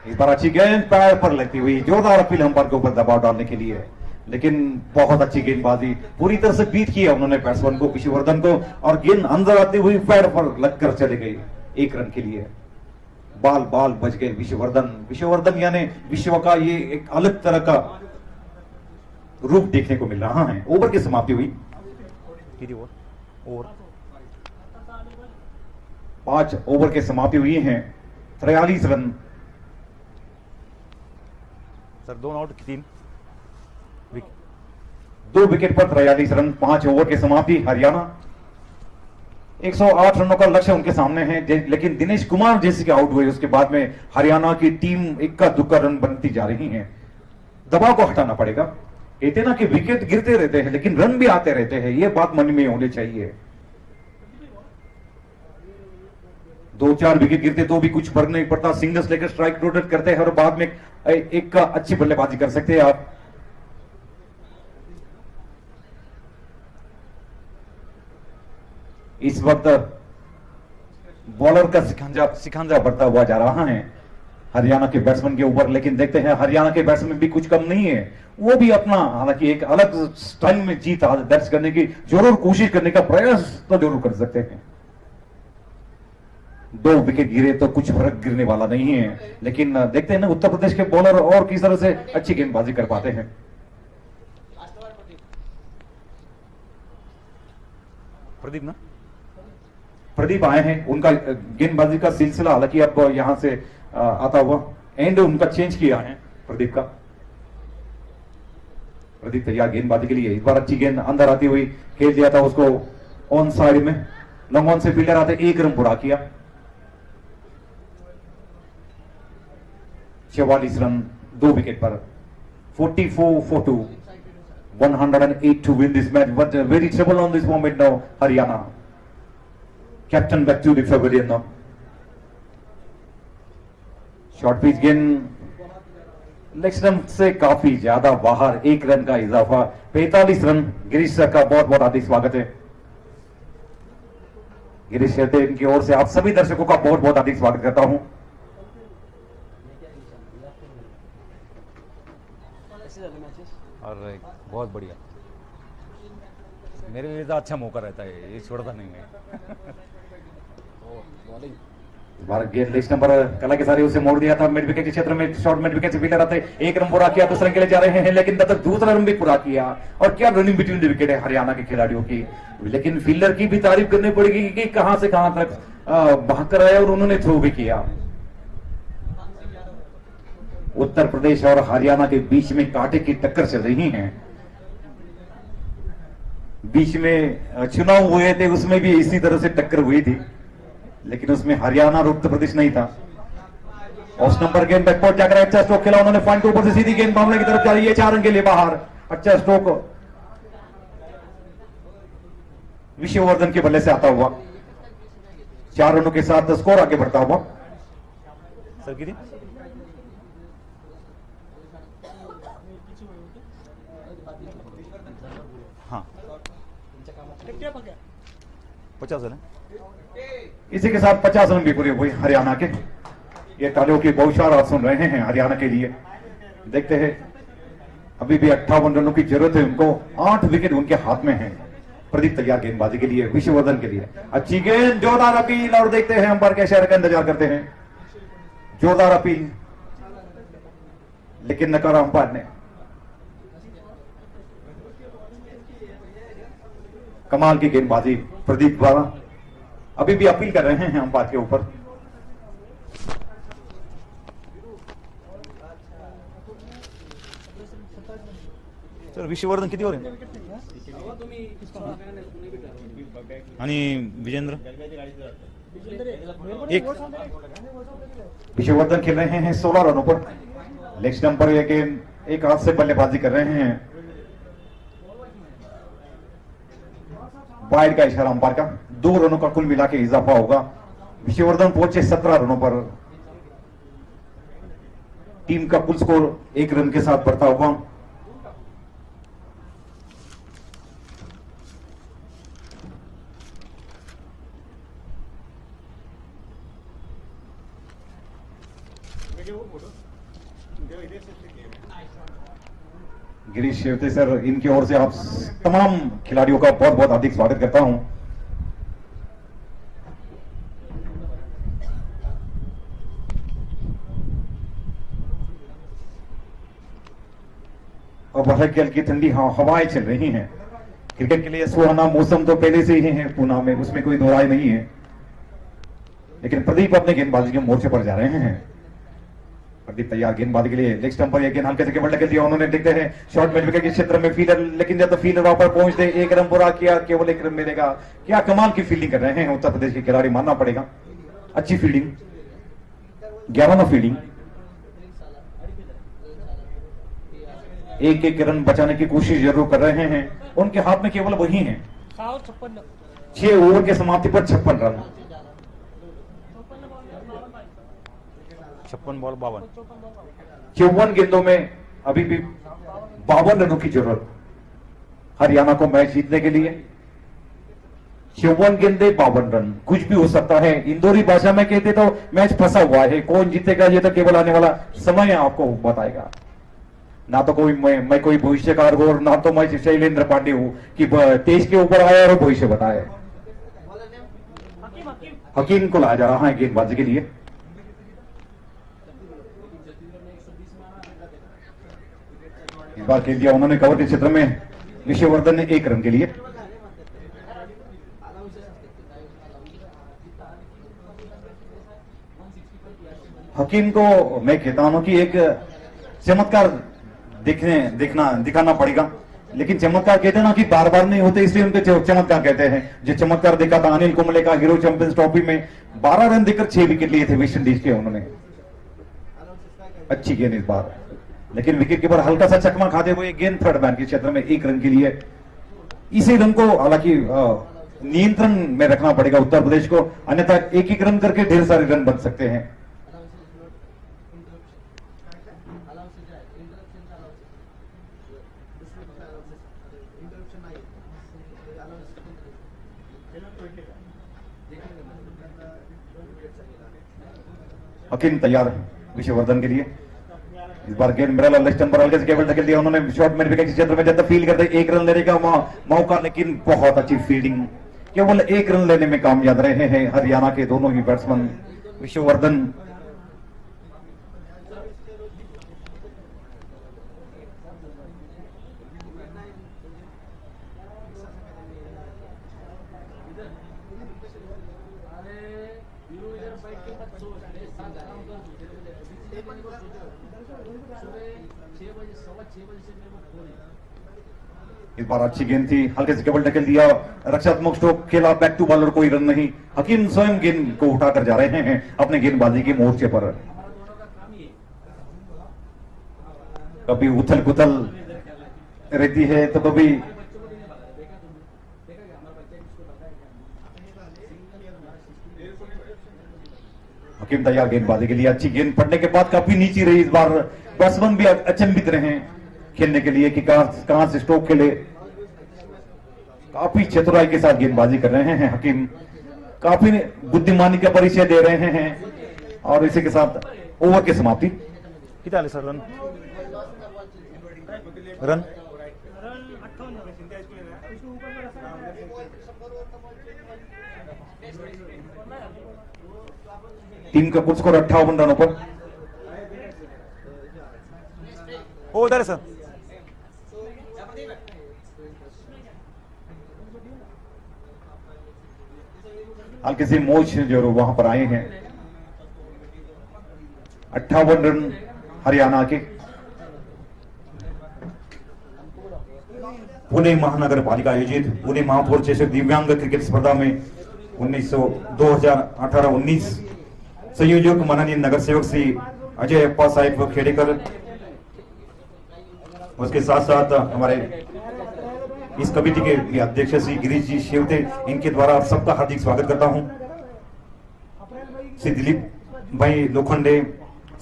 Speaker 1: इस बार अच्छी गेंद पैर पर लगती हुई, जोरदार अपील अंपायर के ऊपर दबाव डालने के लिए, लेकिन बहुत अच्छी गेंदबाजी, पूरी तरह से बीट किया उन्होंने बैट्समैन को विशुवर्धन को, और गेंद अंदर आती हुई पैर पर लगकर चली गई 1 रन के लिए। बाल बच गए विशुवर्धन यानी विश्व का ये एक अलग तरह का रूप देखने को मिल रहा है। ओवर की समाप्ति हुई, 5 ओवर के समाप्ति हुई है, 43 रन।
Speaker 2: सर 2 आउट 3
Speaker 1: 2 विकेट पर 43 रन, 5 ओवर के समाप्ति। हरियाणा 108 रनों का लक्ष्य उनके सामने है, लेकिन दिनेश कुमार जैसे के आउट हुए उसके बाद में हरियाणा की टीम इक्का दुक्का रन बनती जा रही है। दबाव को हटाना पड़ेगा। कहते ना कि विकेट गिरते रहते हैं लेकिन रन भी आते रहते हैं, यह बात मन में होनी चाहिए। 2-4 विकेट गिरते तो भी कुछ फर्क नहीं पड़ता, सिंगल्स लेकर स्ट्राइक रोटेट करते हैं और बाद में एक का अच्छी बल्लेबाजी कर सकते हैं आप। इस वक्त बॉलर का सिखांजा बढ़ता हुआ जा रहा है हरियाणा के बैट्समैन के ऊपर, लेकिन देखते हैं हरियाणा के बैट्समैन भी कुछ कम नहीं है, वो भी अपना हालांकि एक अलग स्टाइल में जीत दर्ज करने की जरूर कोशिश करने का प्रयास तो जरूर कर सकते हैं। 2 विकेट गिरे तो कुछ फर्क गिरने वाला नहीं है, लेकिन देखते हैं ना उत्तर प्रदेश के बॉलर और किस तरह से अच्छी गेंदबाजी कर पाते हैं।
Speaker 2: प्रदीप ना,
Speaker 1: प्रदीप आए हैं, उनका गेंदबाजी का सिलसिला हालांकि अब यहां से आता हुआ एंड उनका चेंज किया है प्रदीप का। प्रदीप तैयार गेंदबाजी के लिए, इस बार अच्छी गेंद अंदर आती हुई खेल दिया था उसको ऑन साइड में, लॉन्ग ऑन से फील्डर आते 1 रन पूरा किया। 44 रन 2 विकेट पर, 44 for 2, 108 to win this match, but very trouble on this moment now Haryana. Captain back to the pavilion now. Short pitch गेंद लेग स्टंप से काफी ज्यादा बाहर, 1 रन का इजाफा, 45 रन। गिरीश सर का बहुत बहुत हार्दिक स्वागत है। गिरीश शेट्टी इनकी ओर से आप सभी दर्शकों का बहुत बहुत हार्दिक स्वागत करता हूं।
Speaker 2: और बहुत बढ़िया, मेरे लिए तो अच्छा मौका रहता है, ये छोड़ता नहीं है।
Speaker 1: भारत गेंद लेग स्टंप पर कला के सारे उसे मोड़ दिया था मिड विकेट के क्षेत्र में, शॉर्ट मिड विकेट से फील्डर आते 1 रन पूरा किया, दूसरे के लिए जा रहे हैं, लेकिन तब तक दूसरा रन भी पूरा किया। और क्या रनिंग बिटवीन द विकेट है हरियाणा के खिलाड़ियों की, लेकिन फील्डर की भी तारीफ करनी पड़ेगी कि कहां से कहां तक भाग कर आए और उन्होंने थ्रो भी किया। उत्तर प्रदेश और हरियाणा के बीच में कांटे की टक्कर चल रही है। बीच में चुनाव हुए थे, उसमें भी इसी तरह से टक्कर हुई थी, लेकिन उसमें हरियाणा और उत्तर प्रदेश नहीं था। ऑफ नंबर गेंद बैकवर्ड जाकर अच्छा स्ट्रोक खेला उन्होंने, पॉइंट के ऊपर से सीधी गेंद मामले की तरफ जा रही है, 4 रन के लिए बाहर। अच्छा स्ट्रोक विष्णुवर्धन के बल्ले से आता हुआ, 4 रनों के साथ स्कोर आगे बढ़ता हुआ।
Speaker 2: सर कितनी? हाँ 50 रन।
Speaker 1: इसी के साथ 50 रन भी पूरे हुए हरियाणा के। ये तालियों की बहुशार आप सुन रहे हैं हरियाणा के लिए। देखते हैं अभी भी 58 रनों की जरूरत है उनको, 8 विकेट उनके हाथ में है। प्रदीप तैयार गेंदबाजी के लिए, विष्णुवर्धन के लिए अच्छी गेंद, जोरदार अपील, और देखते हैं अंपायर के इशारे का इंतजार करते हैं। जोरदार अपील लेकिन नकारा अंपायर ने। कमाल की गेंदबाजी प्रदीप द्वारा, अभी भी अपील कर रहे हैं अंपायर के ऊपर।
Speaker 2: सर विष्णुवर्धन किती ओव्हर आहे? आणि विजेंद्र एक।
Speaker 1: विष्णुवर्धन खेल रहे हैं 16 रनों पर, लेग स्टंप पर एक गेंद, एक हाथ से बल्लेबाजी कर रहे हैं। वाइड का इशारा अंपायर का, 2 रनों का कुल मिला के इजाफा होगा। विष्णुवर्धन पहुंचे 17 रनों पर, टीम का कुल स्कोर 1 रन के साथ बढ़ता हुआ। गिरीश शेवते सर, इनकी ओर से आप तमाम खिलाड़ियों का बहुत बहुत हार्दिक स्वागत करता हूं। अब हल्की ठंडी हवाएं चल रही हैं। क्रिकेट के लिए सुहाना मौसम तो पहले से ही है पूना में, उसमें कोई दो राय नहीं है, लेकिन प्रदीप अपने गेंदबाजी के मोर्चे पर जा रहे हैं। प्रदीप तैयार गेंदबाजी के लिए, लेग स्टंप पर यह गेंद हल्के से केवल लगा दिया उन्होंने। देखते हैं शॉर्ट मिड विकेट के क्षेत्र में फील्डर, लेकिन जब तो फील्डर वहां पर पहुंचते 1 रन पूरा किया, केवल 1 रन मिलेगा। क्या कमाल की फील्डिंग कर रहे हैं उत्तर प्रदेश के खिलाड़ी, मानना पड़ेगा। अच्छी फील्डिंग, 11 में फील्डिंग, 1-1 रन बचाने की कोशिश जरूर कर रहे हैं। उनके हाथ में केवल वही है, 6 ओवर के समाप्ति पर 56 रन।
Speaker 2: 56 बॉल 52।
Speaker 1: 54 गेंदों में अभी भी 52 रनों की जरूरत हरियाणा को मैच जीतने के लिए। 54 गेंदे 52 रन, कुछ भी हो सकता है। इंदौरी भाषा में कहते तो मैच फंसा हुआ है, कौन जीतेगा ये तो केवल आने वाला समय आपको बताएगा। ना तो कोई मैं कोई भविष्यकार हूं और ना तो मैं शैलेंद्र पांडे हूं कि तेज के ऊपर आया और भविष्य बताए। हकीम को लाया जा रहा है गेंदबाजी के लिए। इस बार खेल दिया उन्होंने कवर के क्षेत्र में, विश्ववर्धन ने 1 रन के लिए। हकीम को मैं कहता हूं कि एक चमत्कार दिखाना पड़ेगा, लेकिन चमत्कार कहते हैं ना कि बार बार नहीं होते, इसलिए उनके चमत्कार कहते हैं। जो चमत्कार देखा था अनिल कुंबले का हीरो चैंपियंस ट्रॉफी में, 12 रन देकर 6 विकेट लिए थे वेस्ट इंडीज के उन्होंने। अच्छी गेंद इस बार, लेकिन विकेट कीपर हल्का सा चकमा खाते हुए गेंद थर्ड मैन के क्षेत्र में 1 रन के लिए। इसी रन को हालांकि नियंत्रण में रखना पड़ेगा उत्तर प्रदेश को, अन्यथा एक रन करके ढेर सारे रन बन सकते हैं। हकीम तैयार विश्ववर्धन के लिए। इस बार गेंद मिरल लेस्टन पर हल्के से केवल धकेल दिया उन्होंने शॉर्ट में विकेट क्षेत्र में जब फील करते 1 रन लेने का मौका, लेकिन बहुत अच्छी फील्डिंग, केवल 1 रन लेने में कामयाब रहे हैं हरियाणा के दोनों ही बैट्समैन। विश्ववर्धन इस बार अच्छी गेंद थी, हल्के से केवल ढकेल दिया, रक्षात्मक स्ट्रोक खेला, बैक टू बॉलर, कोई रन नहीं। हकीम स्वयं गेंद को उठाकर जा रहे हैं अपने गेंदबाजी के मोर्चे पर। कभी उथल पुथल रहती है तो कभी हकीम तैयार गेंदबाजी के लिए। अच्छी गेंद पड़ने के बाद काफी नीचे रही इस बार, बैट्समैन भी अचंभित रहे खेलने के लिए कि कहां से स्ट्रोक खेले। काफी चतुराई के साथ गेंदबाजी कर रहे हैं हकीम, काफी बुद्धिमानी का परिचय दे रहे हैं। और इसी के साथ ओवर की समाप्ति।
Speaker 2: कितना आले सर रन? रन
Speaker 1: टीम का कुल स्कोर 58 रनों पर।
Speaker 2: ओ उधर है सर।
Speaker 1: हल्के से मोच जो वहां पर आए हैं। 58 रन हरियाणा के। पुणे महानगर पालिका आयोजित पुणे महापौर चषक दिव्यांग क्रिकेट स्पर्धा में 2018-19 संयोजक माननीय नगर सेवक श्री अजय अप्पा साहिब खेड़ेकर, उसके साथ साथ हमारे इस कमेटी के अध्यक्ष श्री गिरीश जी शेवते, इनके द्वारा आप सबका हार्दिक स्वागत करता हूं। Shri Dilip bhai Lokhande,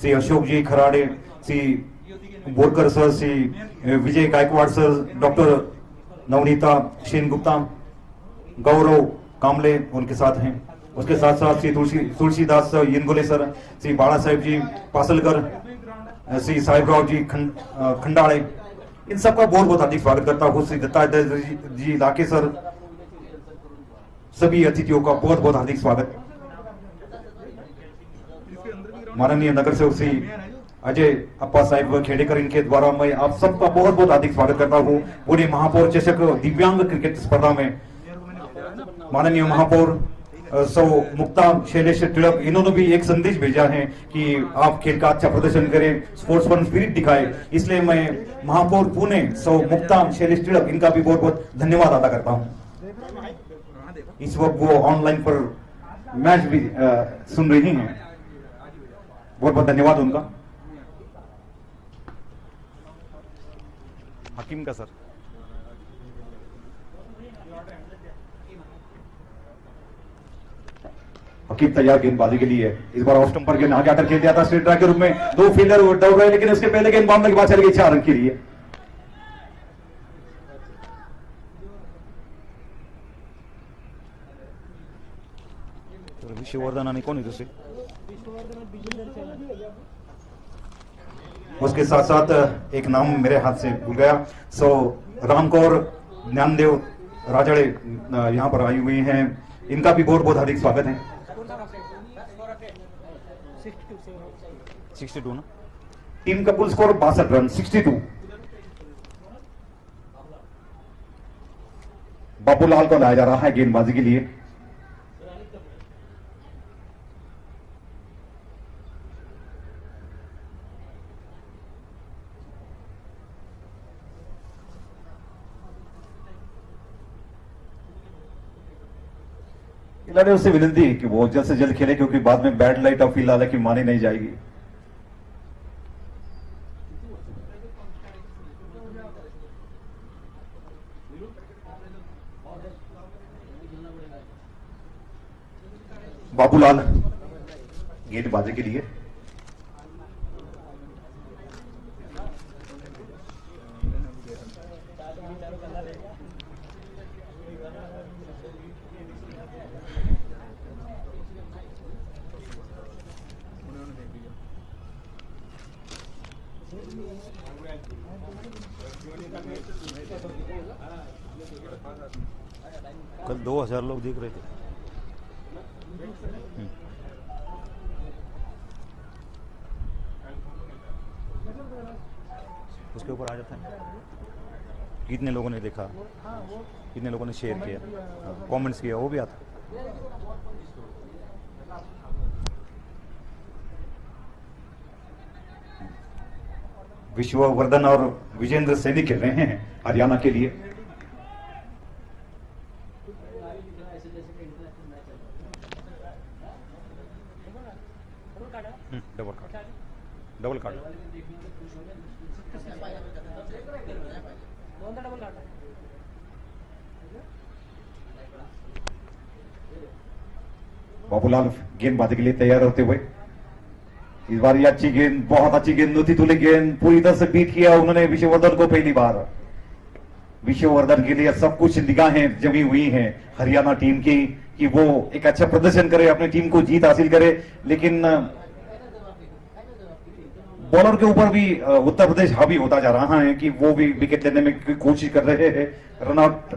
Speaker 1: Shri Ashok ji Kharade, Shri Borkar sir, Shri Vijay Gaikwad sir, doctor Navneeta Sen Gupta, Gaurav Kamble उनके साथ हैं। उसके साथ साथ श्री तुलसीदास यिनगोले सर, श्री बाला साहेब जी पासलकर, श्री साहिबराव जी खंडाड़े, इन सबका बहुत बहुत हार्दिक स्वागत करता हूँ। श्री दत्तात्रेय जी लाके सर, सभी अतिथियों का बहुत बहुत हार्दिक स्वागत। माननीय नगर सेवक श्री अजय अप्पा साहिब खेड़ेकर, इनके द्वारा मैं आप सबका बहुत बहुत हार्दिक स्वागत करता हूँ पुणे महापौर चषक दिव्यांग क्रिकेट स्पर्धा में। माननीय महापौर सौ मुक्ता शैलेश तिलक, इन्होंने भी एक संदेश भेजा है कि आप खेल का अच्छा प्रदर्शन करें, स्पोर्ट्समैन स्पिरिट दिखाएं, इसलिए मैं महापौर पुणे सौ मुक्ता शैलेश तिलक, इनका भी बहुत बहुत धन्यवाद अदा करता हूं। इस वक्त वो ऑनलाइन पर मैच भी सुन रही हैं, बहुत बहुत धन्यवाद उनका।
Speaker 2: हकीम का सर।
Speaker 1: हकीम तैयार गेंदबाजी के लिए। इस बार ऑफ स्टंपर गेंद आगे आकर खेल दिया था स्ट्रेट ड्राइव के रूप में, 2 फील्डर दौड़ रहे, लेकिन उसके पहले गेंद मामले के बाद चल गई 4 रन के लिए।
Speaker 2: विष्णुवर्धन आणि कोणी दुसरे
Speaker 1: उसके साथ साथ एक नाम मेरे हाथ से भूल गया। सो रामकौर ज्ञानदेव राजड़े यहाँ पर आई हुई हैं, इनका भी बहुत बहुत हार्दिक स्वागत है।
Speaker 2: 62 ना।
Speaker 1: टीम का कुल स्कोर 62 रन 62। बाबूलाल को लाया जा रहा है गेंदबाजी के लिए। खिलाड़ी उससे विनती है कि वो जल्द से जल्द खेले, क्योंकि बाद में बैड लाइट और फिलहाल है कि मानी नहीं जाएगी। बाबूलाल गेंदबाजी के लिए।
Speaker 2: कल 2000 लोग दिख रहे थे। उसके ऊपर आ जाता है कितने लोगों ने देखा, कितने लोगों ने शेयर किया, कमेंट्स किया, वो भी आता।
Speaker 1: विश्ववर्धन और विजेंद्र सैनी खेल रहे हैं हरियाणा के लिए।
Speaker 2: डबल कार्ड
Speaker 1: बाबूलाल गेंदबाजी के लिए तैयार होते हुए। इस बार ये अच्छी गेंद, बहुत अच्छी गेंद, नूती तुले गेंद पूरी तरह से बीट किया उन्होंने विश्ववर्धन को पहली बार। विश्ववर्धन के लिए सब कुछ निगाहें जमी हुई हैं हरियाणा टीम की कि वो एक अच्छा प्रदर्शन करे, अपनी टीम को जीत हासिल करे, लेकिन बॉलर के ऊपर भी उत्तर प्रदेश हावी होता जा रहा है कि वो भी विकेट लेने में कोशिश कर रहे हैं, रन आउट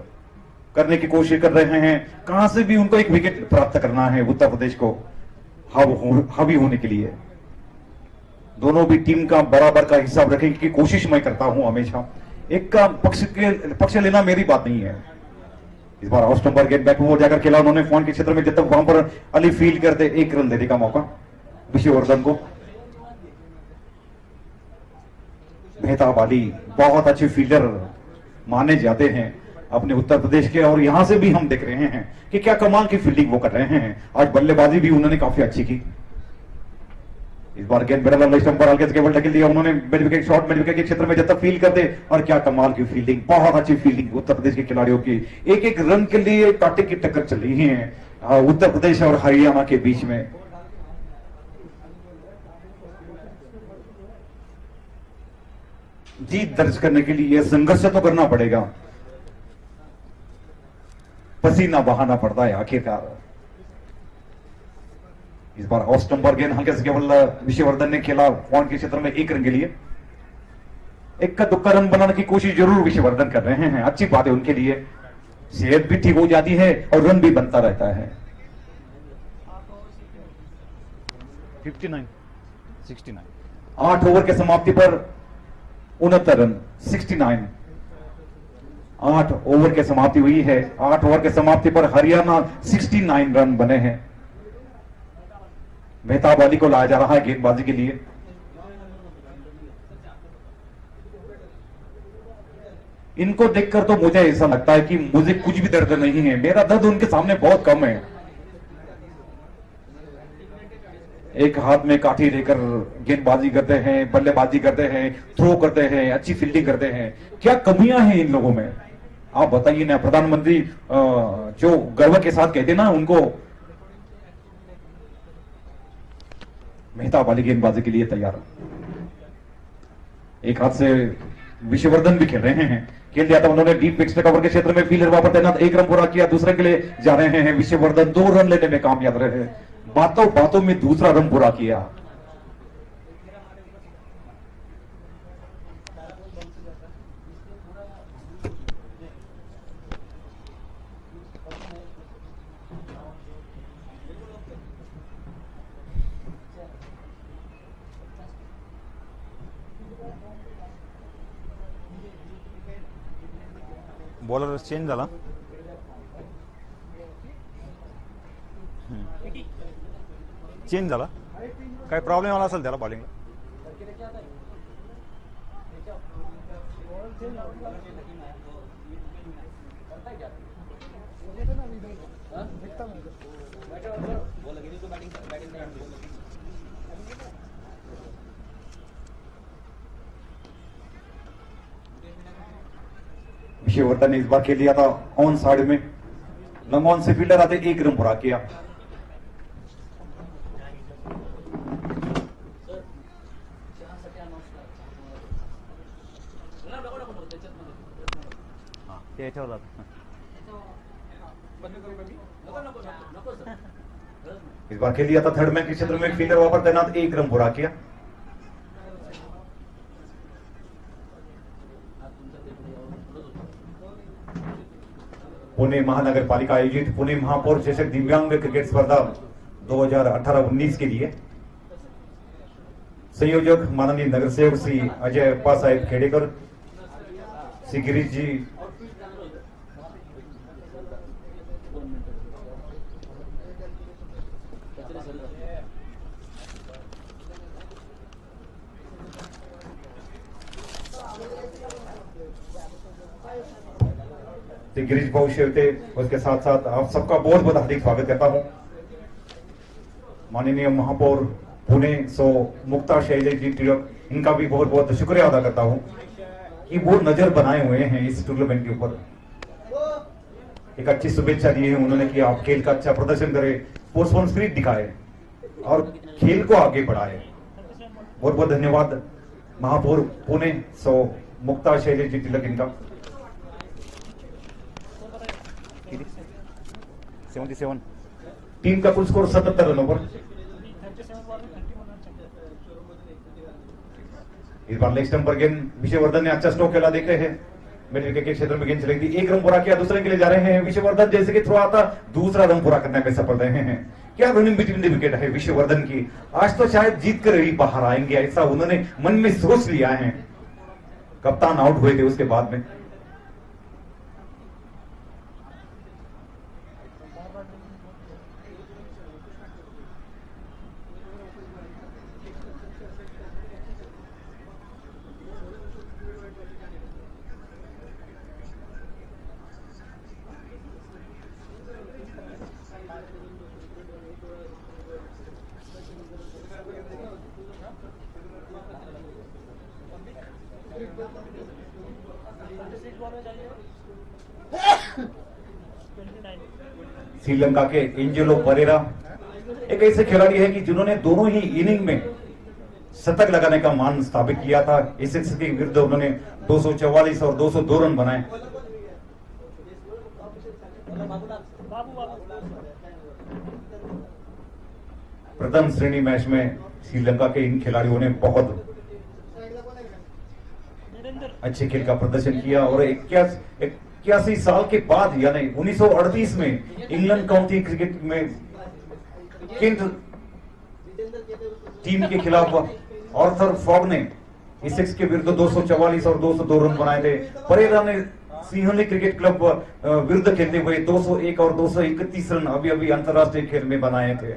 Speaker 1: करने की कोशिश कर रहे हैं। कहां से भी उनको एक विकेट प्राप्त करना है उत्तर प्रदेश को हावी होने के लिए। दोनों भी टीम का बराबर का हिसाब रखने की कोशिश मैं करता हूं हमेशा। एक का पक्ष लेना मेरी बात नहीं है। इस बार ऑफ स्टंपर गेंद बैक में जाकर खेला उन्होंने फोन के क्षेत्र में, जब तक वहां पर अली फील्ड करते 1 रन देने का मौका विश्ववर्धन को। मेहताब अली बहुत अच्छे फील्डर माने जाते हैं अपने उत्तर प्रदेश के, और यहां से भी हम देख रहे हैं कि क्या कमाल की फील्डिंग वो कर रहे हैं। आज बल्लेबाजी भी उन्होंने काफी अच्छी की। इस बार गेंद मिडल स्टंपर हल्के से केवल ढकेल दिया उन्होंने mid wicket shot, mid wicket के क्षेत्र में जब तक फील्ड करते, और क्या कमाल की फील्डिंग, बहुत अच्छी फील्डिंग उत्तर प्रदेश के खिलाड़ियों की। एक एक रन के लिए कांटे की टक्कर चल रही है उत्तर प्रदेश और हरियाणा के बीच में। जीत दर्ज करने के लिए संघर्ष तो करना पड़ेगा, पसीना बहाना पड़ता है आखिरकार। इस बार ऑफ स्टंपर गेंद हल्के से केवल विश्ववर्धन ने खेला पॉइंट के क्षेत्र में 1 रन के लिए। 1 का दुक्का रन बनाने की कोशिश जरूर विश्ववर्धन कर रहे हैं, अच्छी बात है उनके लिए। सेहत भी ठीक हो जाती है और रन भी बनता रहता है।
Speaker 2: 69
Speaker 1: 8 ओवर के समाप्ति पर 69 रन 69। 8 ओवर के समाप्ति हुई है। 8 ओवर के समाप्ति पर हरियाणा 69 रन बने हैं। मेहताब अली को लाया जा रहा है गेंदबाजी के लिए। इनको देखकर तो मुझे ऐसा लगता है कि मुझे कुछ भी दर्द नहीं है, मेरा दर्द उनके सामने बहुत कम है। एक हाथ में काठी लेकर गेंदबाजी करते हैं, बल्लेबाजी करते हैं, थ्रो करते हैं, अच्छी फील्डिंग करते हैं। क्या कमियां हैं इन लोगों में, आप बताइए ना। प्रधानमंत्री जो गर्व के साथ कहते ना उनको मेहता वाली गेंदबाजी के लिए तैयार। एक हाथ से विश्ववर्धन भी खेल रहे हैं, खेल दिया था उन्होंने डीप एक्स्ट्रा कवर के क्षेत्र में, फील्डर वहां पर तैनात, एक रन पूरा किया, दूसरे के लिए जा रहे हैं विश्ववर्धन, 2 रन लेने में कामयाब रहे, बातों बातों में दूसरा रन पूरा किया।
Speaker 2: बॉलर चेंज झाला, चेंज झाला, काय प्रॉब्लेम आला असेल त्याला बॉलिंगला.
Speaker 1: विश्ववर्धन ने इस बार खेल लिया था ऑन साइड में, लंग ऑन से फील्डर आते, 1 रन पूरा किया।
Speaker 2: ते याच्यावर जातं.
Speaker 1: इस बार खेल लिया था थर्ड मैन के क्षेत्र में, फील्डर वहां पर तैनात, 1 रन पूरा किया। पुणे महानगर पालिका आयोजित पुणे महापौर चषक दिव्यांग क्रिकेट स्पर्धा 2018-19 के लिए संयोजक माननीय नगर सेवक श्री अजय अप्पा साहेब खेड़ेकर, श्री गिरीश जी, गिरीश भाऊ शेवते, उसके साथ साथ आप सबका बहुत बहुत हार्दिक स्वागत करता हूं। माननीय महापौर पुणे सो मुक्ता शैलेश जी तिलक, इनका भी बहुत बहुत शुक्रिया अदा करता हूं कि वो नजर बनाए हुए हैं इस टूर्नामेंट के ऊपर, एक अच्छी शुभेच्छा दी है उन्होंने कि आप खेल का अच्छा प्रदर्शन करें, स्पोर्ट्समैन स्पिरिट दिखाए और खेल को आगे बढ़ाए। बहुत बहुत धन्यवाद महापौर पुणे सो मुक्ता शैलेश जी तिलक इनका।
Speaker 2: 77.
Speaker 1: टीम का कुल स्कोर 77 रनों पर। इस बार लेग स्टंप पर गेंद विश्ववर्धन ने अच्छा स्ट्रोक खेला, देखे हैं मिड विकेट के क्षेत्र में गेंद चली थी, 1 रन पूरा किया, दूसरे के लिए जा रहे हैं विश्ववर्धन, जैसे कि थ्रो आता, दूसरा रन पूरा करने में सफल रहे हैं। क्या रनिंग बिटवीन द विकेट है विश्ववर्धन की, आज तो शायद जीत कर ही बाहर आएंगे, ऐसा उन्होंने मन में सोच लिया है। कप्तान आउट हुए थे उसके बाद में। श्रीलंका के एंजेलो परेरा एक ऐसे खिलाड़ी है कि जिन्होंने दोनों ही इनिंग में शतक लगाने का मान स्थापित किया था। एसेक्स के विरुद्ध उन्होंने 244 और 202 रन बनाए। प्रथम श्रेणी मैच में श्रीलंका के इन खिलाड़ियों ने बहुत अच्छे खेल का प्रदर्शन किया और 81 साल के बाद यानी 1938 में इंग्लैंड काउंटी क्रिकेट में केंट टीम के खिलाफ आर्थर फॉग ने एसेक्स के विरुद्ध 244 और 202 रन बनाए थे। परेरा ने सिंहली क्रिकेट क्लब विरुद्ध खेलते हुए 201 और 231 रन अभी अभी अंतरराष्ट्रीय खेल में बनाए थे।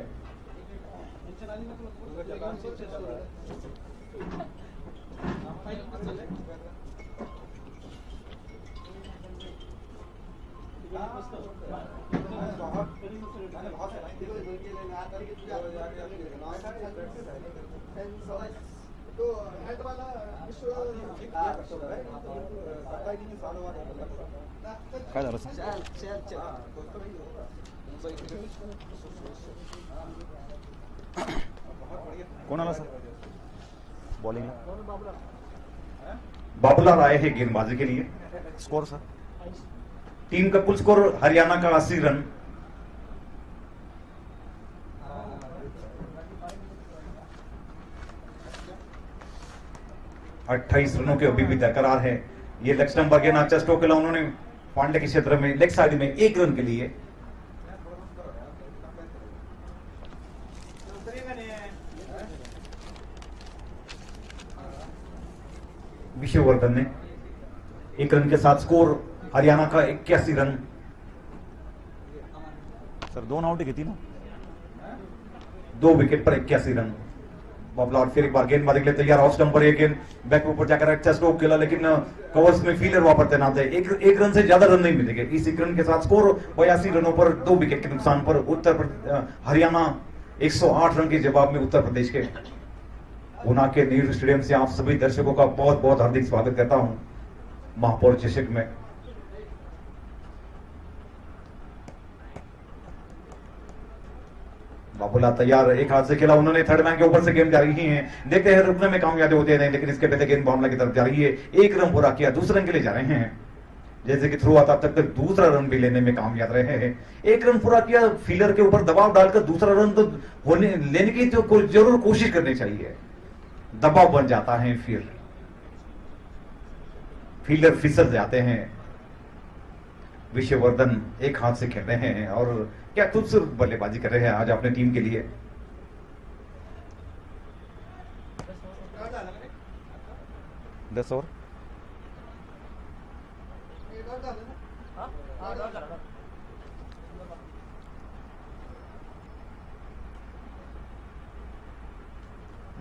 Speaker 2: काय झालं? कोणाला सर बॉलिंग
Speaker 1: बाबूलाल आए हैं गेंदबाजी के लिए।
Speaker 2: स्कोर सर
Speaker 1: टीम का कुल स्कोर हरियाणा का 80 रन, अट्ठाईस रनों के अभी भी बरकरार है। ये लक्ष्मणबर्ग के नाचा स्ट्रोक खेला उन्होंने पांडे के क्षेत्र में लेग साइड में 1 रन के लिए। विष्णुवर्धन ने 1 रन के साथ स्कोर हरियाणा का 81 रन।
Speaker 2: सर 2 आउट की थी ना,
Speaker 1: 2 विकेट पर 81 रन। बाबूलाल फिर एक बार गेंदबाजी के लिए तैयार, ऑफ स्टंप पर एक गेंद बैक ऊपर जाकर अच्छा स्ट्रोक खेला, लेकिन कवर्स में फील्डर वहां पर तैनात है। एक रन से ज्यादा रन नहीं मिलेंगे। इस 1 रन के साथ स्कोर 82 रनों पर 2 विकेट के नुकसान पर हरियाणा 108 रन के जवाब में उत्तर प्रदेश के गुना के नेहरू स्टेडियम से आप सभी दर्शकों का बहुत बहुत हार्दिक स्वागत करता हूं महापौर चषक में। बाबूलाल तैयार, एक हाथ से खेला उन्होंने, थर्ड मैन के ऊपर से गेंद जा रही है, देखते हैं रुकने में कामयाबी होते हैं नहीं, लेकिन इसके पहले गेंद बाउंड्री की तरफ जा रही है। 1 रन पूरा किया, दूसरे रन के लिए जा रहे हैं। जैसे कि थ्रू आता तब तक दूसरा रन भी लेने में कामयाब रहे हैं। 1 रन पूरा किया, फील्डर के ऊपर दबाव डालकर दूसरा रन तो लेने की तो जरूर कोशिश करनी चाहिए। दबाव बन जाता है, फिर फील्डर फिसल जाते हैं। विष्णुवर्धन एक हाथ से खेल रहे हैं और क्या खूबसूरत बल्लेबाजी कर रहे हैं आज अपने टीम के लिए।
Speaker 2: दस ओवर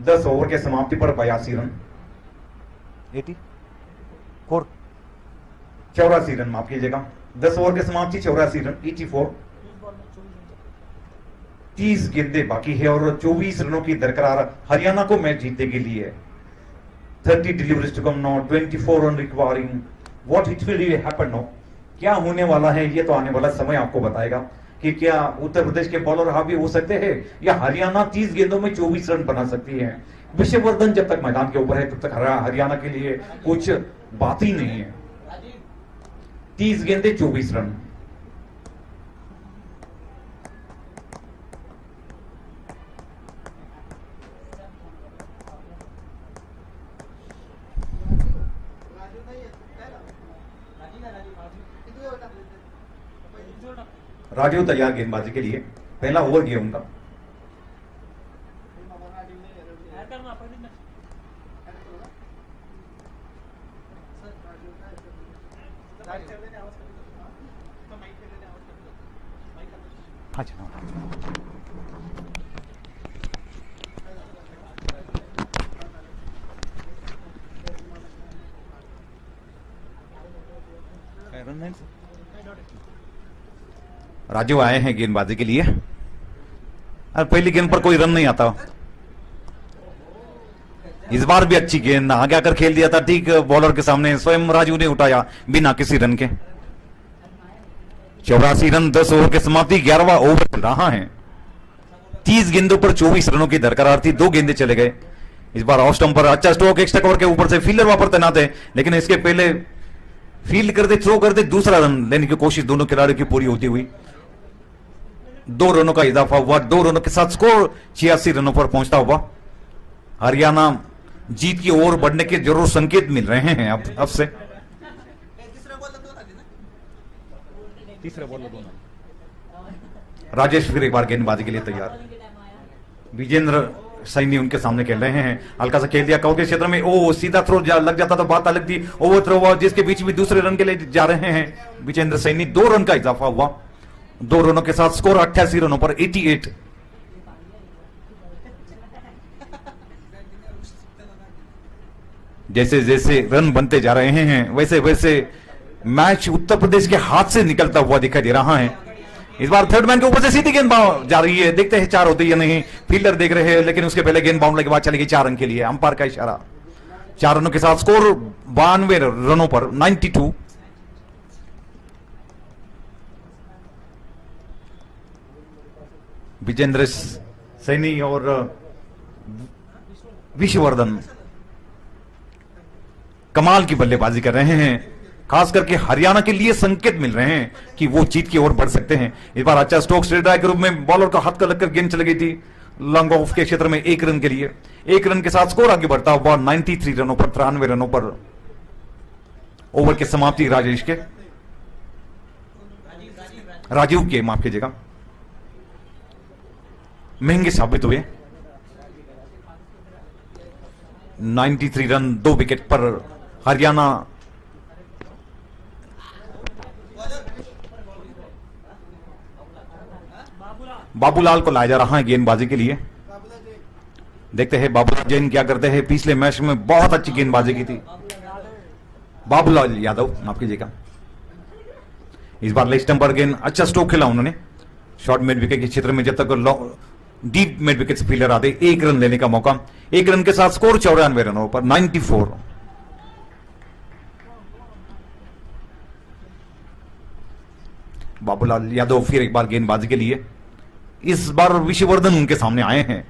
Speaker 1: दस ओवर के समाप्ति पर 82 रन,
Speaker 2: 84
Speaker 1: 84 रन माफ कीजिएगा। 10 ओवर के समाप्ति 84 रन, 84। 30 गेंदें बाकी है और 24 रनों की दरकरार हरियाणा को मैच जीतने के लिए। 30 deliveries to come now, 24 run requiring. What it will happen now, क्या होने वाला है ये तो आने वाला समय आपको बताएगा कि क्या उत्तर प्रदेश के बॉलर हावी हो सकते हैं या हरियाणा 30 गेंदों में 24 रन बना सकती है। विष्णुवर्धन जब तक मैदान के ऊपर है तब तक हरियाणा के लिए कुछ बात ही नहीं है। 30 गेंदें 24 रन। राजीव तैयार गेंदबाजी के लिए, पहला ओवर गया उनका। राजीव आए हैं गेंदबाजी के लिए और पहली गेंद पर कोई रन नहीं आता। इस बार भी अच्छी गेंद आगे आकर खेल दिया था ठीक बॉलर के सामने, स्वयं राजीव ने उठाया बिना किसी रन के। 84 रन, 10 ओवर के समाप्ति, 11वां ओवर चल रहा है। 30 गेंदों पर 24 रनों की दरकरार थी, 2 गेंदे चले गए। इस बार ऑफ स्टंप पर अच्छा स्ट्रोक, एक्स्ट्रा कवर के ऊपर से फील्डर वहां पर तैनात है, लेकिन इसके पहले फील्ड करते थ्रो करते दूसरा रन लेने की कोशिश दोनों खिलाड़ियों की पूरी होती हुई। 2 रनों का इजाफा हुआ, 2 रनों के साथ स्कोर 86 रनों पर पहुंचता हुआ हरियाणा जीत की ओर बढ़ने के जरूर संकेत मिल रहे हैं अब से। तीसरा बॉल राजेश फिर एक बार गेंदबाजी के लिए तैयार। विजेंद्र सैनी उनके सामने खेल रहे हैं, हल्का सा खेल दिया कवर के क्षेत्र में, ओ सीधा थ्रो लग जाता तो बात अलग थी। ओवर थ्रो हुआ जिसके बीच में दूसरे रन के लिए जा रहे हैं विजेंद्र सैनी। 2 रन का इजाफा हुआ, 2 रनों के साथ स्कोर 88 रनों पर 88। जैसे जैसे रन बनते जा रहे हैं वैसे वैसे मैच उत्तर प्रदेश के हाथ से निकलता हुआ दिखाई दे रहा है। इस बार थर्ड मैन के ऊपर से सीधी गेंद जा रही है, देखते हैं 4 होती है या नहीं। फील्डर देख रहे हैं, लेकिन उसके पहले गेंद बाउंड्री के बाद चली गई 4 रन के लिए। अंपायर का इशारा। 4 रनों के साथ स्कोर 92 रनों पर 92। विजेंद्र सैनी और विश्ववर्धन कमाल की बल्लेबाजी कर रहे हैं, खास करके हरियाणा के लिए संकेत मिल रहे हैं कि वो जीत की ओर बढ़ सकते हैं। इस बार अच्छा स्ट्रोक स्ट्रेट ड्राइव के रूप में बॉलर का हाथ का लगकर गेंद चली गई थी लॉन्ग ऑफ के क्षेत्र में 1 रन के लिए। 1 रन के साथ स्कोर आगे बढ़ता हुआ 93 रनों पर 93 रनों पर ओवर की समाप्ति राजेश के राजीव के माफ कीजिएगा महंगे साबित हुए। 93 रन 2 विकेट पर हरियाणा बाबूलाल को लाया जा रहा है गेंदबाजी के लिए। देखते हैं बाबूलाल जैन क्या करते हैं। पिछले मैच में बहुत अच्छी गेंदबाजी की थी बाबूलाल यादव माफ कीजिएगा। इस बार लेग स्टंप पर गेंद अच्छा स्ट्रोक खेला उन्होंने शॉर्ट मिड विकेट के क्षेत्र में। जब तक डीप मिड विकेट से फील्डर आते 1 रन लेने का मौका। 1 रन के साथ स्कोर 94 रनों पर 94। बाबूलाल यादव फिर एक बार गेंदबाजी के लिए। इस बार विश्ववर्धन उनके सामने आए हैं।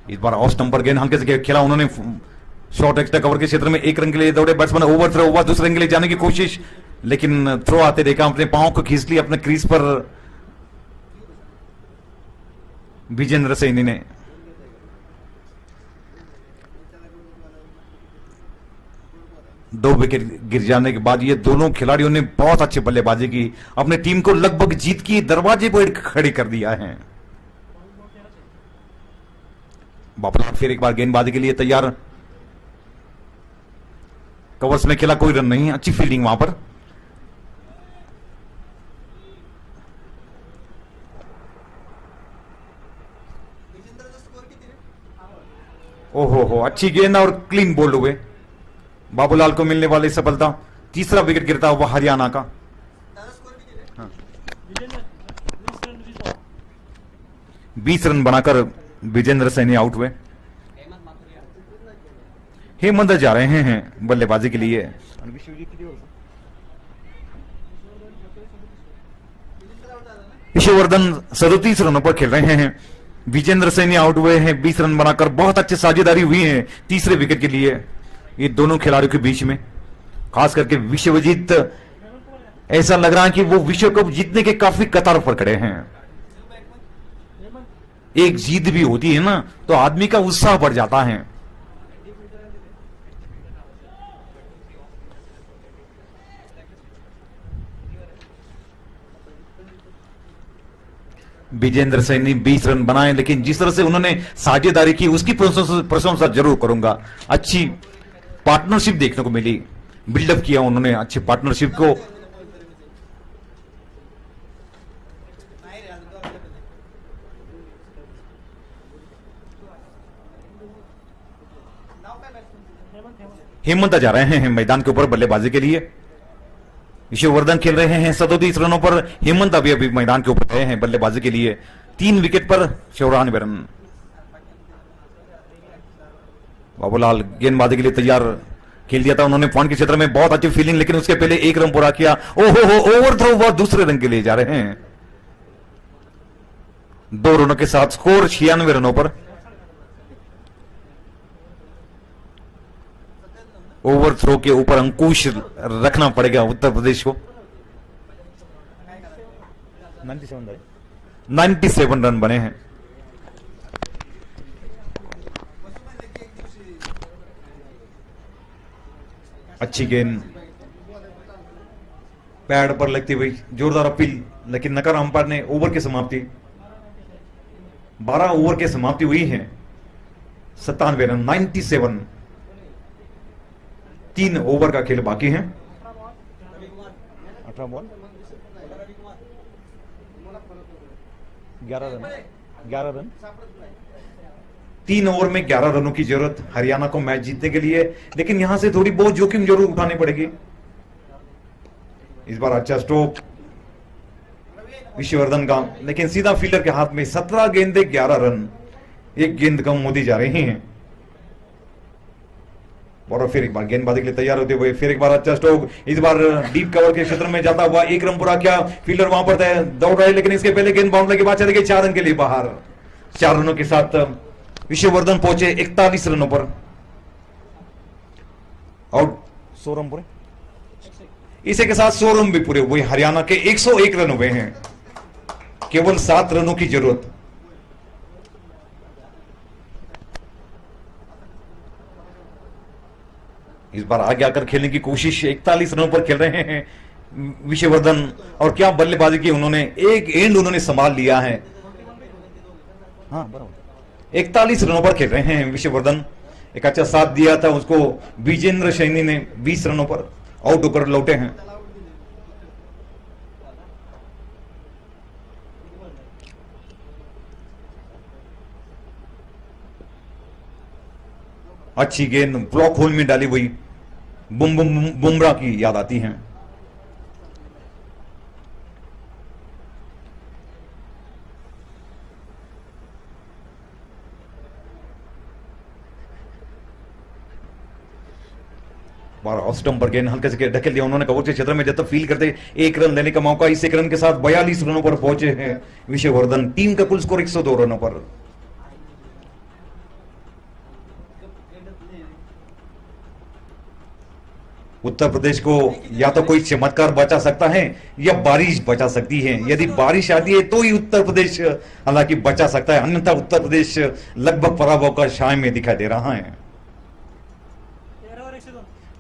Speaker 1: इस बार ऑफ स्टंप पर गेंद हल्के से खेला उन्होंने शॉर्ट एक्स्ट्रा कवर के क्षेत्र में। 1 रन के लिए दौड़े बैट्समैन। ओवर थ्रो हुआ, दूसरे रन के लिए जाने की कोशिश, लेकिन थ्रो आते देखा अपने पांव को खींच लिया अपने क्रीज पर विजेंद्र सैनी ने। दो विकेट गिर जाने के बाद ये दोनों खिलाड़ियों ने बहुत अच्छी बल्लेबाजी की, अपने टीम को लगभग जीत की दरवाजे पर खड़ी कर दिया है। बाबूलाल फिर एक बार गेंदबाजी के लिए तैयार। कवर्स में खेला, कोई रन नहीं, अच्छी फील्डिंग वहां पर। ओहो हो, अच्छी गेंद और क्लीन बोल्ड हुए। बाबूलाल को मिलने वाली सफलता। तीसरा विकेट गिरता हुआ हरियाणा का। 20 रन बनाकर विजेंद्र सैनी आउट हुए। हेमंत जा रहे हैं बल्लेबाजी के लिए। विश्ववर्धन 37 रनों पर खेल रहे हैं। विजेंद्र सैनी आउट हुए हैं 20 रन बनाकर। बहुत अच्छी साझेदारी हुई है तीसरे विकेट के लिए ये दोनों खिलाड़ियों के बीच में। खास करके विश्वजीत, ऐसा लग रहा है कि वो विश्व कप जीतने के काफी कतार पर खड़े हैं। एक जीत भी होती है ना तो आदमी का उत्साह बढ़ जाता है। विजेंद्र सैनी 20 रन बनाए, लेकिन जिस तरह से उन्होंने साझेदारी की उसकी प्रशंसा जरूर करूंगा। अच्छी पार्टनरशिप देखने को मिली, बिल्डअप किया उन्होंने अच्छी पार्टनरशिप को। हेमंत जा रहे हैं मैदान के ऊपर बल्लेबाजी के लिए। विश्ववर्धन खेल रहे हैं 37 रनों पर। हेमंत अभी मैदान के ऊपर गए हैं बल्लेबाजी के लिए। 3 विकेट पर 94 रन। बाबूलाल गेंदबाजी के लिए तैयार। खेल दिया था उन्होंने पॉइंट के क्षेत्र में, बहुत अच्छी फील्डिंग, लेकिन उसके पहले 1 रन पूरा किया। ओहो हो, ओवर थ्रो हुआ, दूसरे रन के लिए जा रहे हैं। 2 रनों के साथ स्कोर 96 रनों पर। ओवर थ्रो के ऊपर अंकुश रखना पड़ेगा उत्तर प्रदेश को। 97 रन बने हैं। अच्छी गेंद पैड पर लगती हुई, जोरदार अपील, लेकिन नकार अंपायर ने। ओवर की समाप्ति 12 ओवर की समाप्ति हुई है। 97 रन, 97। 3 ओवर का खेल बाकी है। 18 बॉल 11 रन। 3 ओवर में 11 रनों की जरूरत हरियाणा को मैच जीतने के लिए, लेकिन यहां से थोड़ी बहुत जोखिम जरूर उठानी पड़ेगी। इस बार अच्छा स्ट्रोक विश्ववर्धन का, लेकिन सीधा फील्डर के हाथ में। 17 गेंदे 11 रन, एक गेंद कम होती जा रही हैं। और फिर एक बार गेंदबाजी के लिए तैयार होते हुए फिर एक बार अच्छा स्ट्रोक, इस बार डीप कवर के क्षेत्र में जाता हुआ 1 रन पूरा किया। फील्डर वहां पर दौड़ रहे, लेकिन इसके पहले गेंद बाउंड्री के बाद चले गए 4 रन के लिए बाहर। 4 रनों के साथ विश्ववर्धन पहुंचे 41 रनों पर। आउट
Speaker 2: 100 रन पूरे।
Speaker 1: इसी के साथ 100 रन भी पूरे हुए। हरियाणा के 101 रन हुए हैं, केवल 7 रनों की जरूरत। इस बार आगे आकर खेलने की कोशिश, 41 रनों पर खेल रहे हैं विश्ववर्धन, और क्या बल्लेबाजी की उन्होंने, एक एंड उन्होंने संभाल लिया है।
Speaker 2: हाँ बराबर।
Speaker 1: 41 रनों पर खेल रहे हैं विश्ववर्धन। एक अच्छा साथ दिया था उसको विजेंद्र सैनी ने 20 रनों पर आउट होकर लौटे हैं। अच्छी गेंद ब्लॉक होल में डाली हुई बुमराह की याद आती है। ऑफ स्टंप पर गेंद हल्के से ढकेल दिया उन्होंने कवर के क्षेत्र में, जब तक फील करते 1 रन लेने का मौका। इस 1 रन के साथ 42 रनों पर पहुंचे हैं विश्ववर्धन। टीम का कुल स्कोर 102 रनों पर। उत्तर प्रदेश को या तो कोई चमत्कार बचा सकता है या बारिश बचा सकती है। यदि बारिश आती है तो ही उत्तर प्रदेश हालांकि बचा सकता है, अन्यथा उत्तर प्रदेश लगभग पराभव का छाया में दिखाई दे रहा है।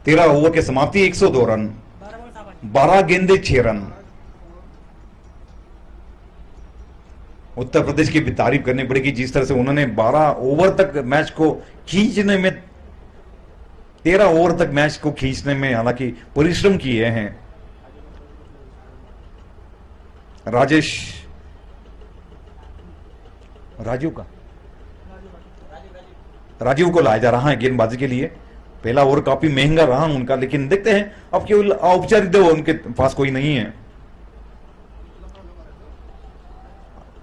Speaker 1: 13 ओवर के समाप्ति 102 रन, 12 गेंदे 6 रन। उत्तर प्रदेश की भी तारीफ करनी पड़ेगी, जिस तरह से उन्होंने 12 ओवर तक मैच को खींचने में, 13 ओवर तक मैच को खींचने में हालांकि परिश्रम किए हैं। राजीव को लाया जा रहा है गेंदबाजी के लिए। पहला ओवर काफी महंगा रहा उनका, लेकिन देखते हैं अब केवल औपचारिक उनके पास कोई नहीं है।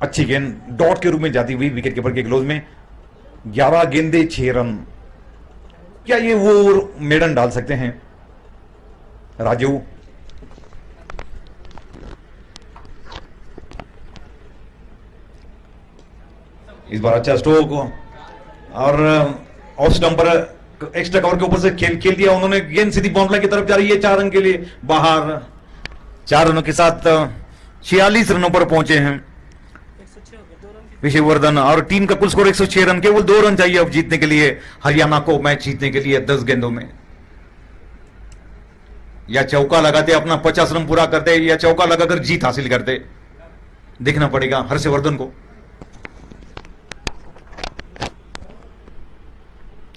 Speaker 1: अच्छी गेंद डॉट के रूप में जाती हुई विकेट कीपर के ग्लोव में। 11 गेंदे 6 रन। क्या ये वो मेडन डाल सकते हैं राजू? इस बार अच्छा स्ट्रोक और ऑफ स्टंप पर एक्स्ट्रा कवर के ऊपर से खेल दिया उन्होंने। गेंद सीधी बाउंड्री की तरफ जा रही है, 4 रन के लिए बाहर। 4 रनों के साथ 46 रनों पर पहुंचे हैं विश्ववर्धन, और टीम का कुल स्कोर 106 रन। केवल 2 रन चाहिए अब जीतने के लिए हरियाणा को, मैच जीतने के लिए 10 गेंदों में। या चौका लगाते अपना 50 रन पूरा करते, या चौका लगाकर जीत हासिल करते, देखना पड़ेगा हर्षवर्धन को।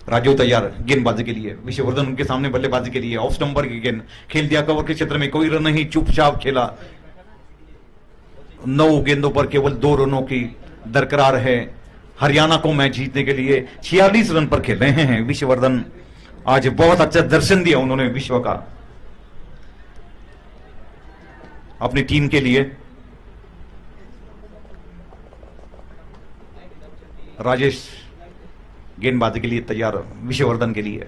Speaker 1: राजू तैयार गेंदबाजी के लिए, विश्ववर्धन उनके सामने बल्लेबाजी के लिए। ऑफ स्टंपर की गेंद खेल दिया कवर के क्षेत्र में, कोई रन नहीं, चुपचाप खेला। 9 गेंदों पर केवल 2 रनों की दरकरार है हरियाणा को मैच जीतने के लिए। 46 रन पर खेल रहे हैं विश्ववर्धन। आज बहुत अच्छा दर्शन दिया उन्होंने विश्व का अपनी टीम के लिए। राजेश गेंदबाजी के लिए तैयार विश्ववर्धन के लिए।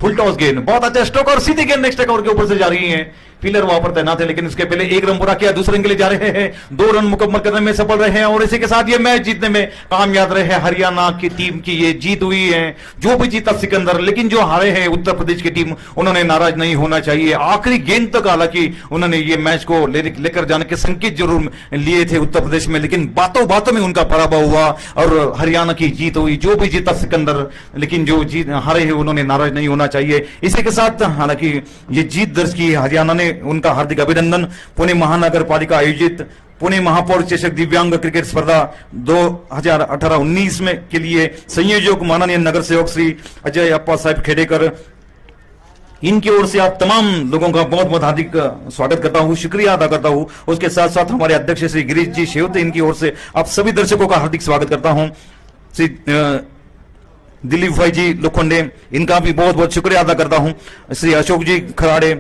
Speaker 1: फुल टॉस गेंद, बहुत अच्छा स्ट्रोक और सीधी गेंद नेक्स्ट कवर के ऊपर से जा रही है। फील्डर वहां पर तैनात है, लेकिन इसके पहले 1 रन पूरा किया। दूसरे रन के लिए जा रहे हैं, 2 रन मुकम्मल करने में सफल रहे हैं, और इसी के साथ ये मैच जीतने में कामयाब रहे हैं। हरियाणा की टीम की ये जीत हुई है। जो भी जीता सिकंदर, लेकिन जो हारे हैं उत्तर प्रदेश की टीम, उन्होंने नाराज नहीं होना चाहिए। आखिरी गेंद तक हालांकि उन्होंने ये मैच को लेकर जाने के संकेत जरूर लिए थे उत्तर प्रदेश में, लेकिन बातों बातों में उनका पराभव हुआ और हरियाणा की जीत हुई। जो भी जीता सिकंदर, लेकिन जो जीत हारे हैं उन्होंने नाराज नहीं होना चाहिए। इसी के साथ हालांकि ये जीत दर्ज की हरियाणा ने, उनका हार्दिक अभिनंदन। पुणे महानगर पालिका आयोजित पुणे महापौर चषक दिव्यांग क्रिकेट स्पर्धा 2018-19 में के लिए संयोजक माननीय नगर सेवक श्री अजय अप्पा साहब खेडेकर, इनकी ओर से आप तमाम लोगों का बहुत बहुत हार्दिक स्वागत करता हूं, शुक्रिया अदा करता हूं। उसके साथ साथ हमारे अध्यक्ष श्री गिरीश जी शेवते, इनकी ओर से आप सभी दर्शकों का हार्दिक स्वागत करता हूं। श्री दिलीप भाई जी लोखंडे, इनका भी बहुत बहुत शुक्रिया अदा करता हूं। Shri Ashok ji Kharade,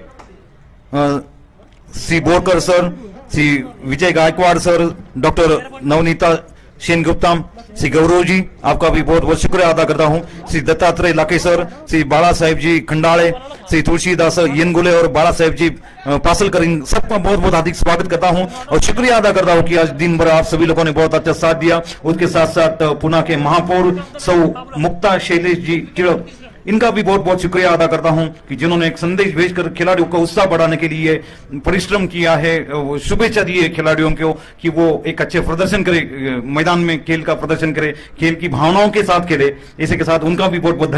Speaker 1: Shri Borkar sir, Shri Vijay Gaikwad sir, doctor Navneeta Sen Gupta, Shri Gaurav ji, आपका भी बहुत बहुत शुक्रिया अदा करता हूं। श्री दत्तात्रेय लाकेसर, श्री बाला साहेब जी खंडाले, श्री तुलसीदास येनगुले और बाला साहेब जी पासलकर, इन सबका बहुत बहुत हार्दिक स्वागत करता हूं और शुक्रिया अदा करता हूं कि आज दिन भर आप सभी लोगों ने बहुत अच्छा साथ दिया। उसके साथ साथ पुणे के महापौर सौ मुक्ता शैलेश जी टिळक, इनका भी बहुत बहुत शुक्रिया अदा करता हूं कि जिन्होंने एक संदेश भेजकर खिलाड़ियों का उत्साह बढ़ाने के लिए परिश्रम किया है, शुभेच्छा दी है खिलाड़ियों को कि वो एक अच्छे प्रदर्शन करे, मैदान में खेल का प्रदर्शन करे, खेल की भावनाओं के साथ खेले। इसी के साथ उनका भी बहुत बहुत धन्यवाद।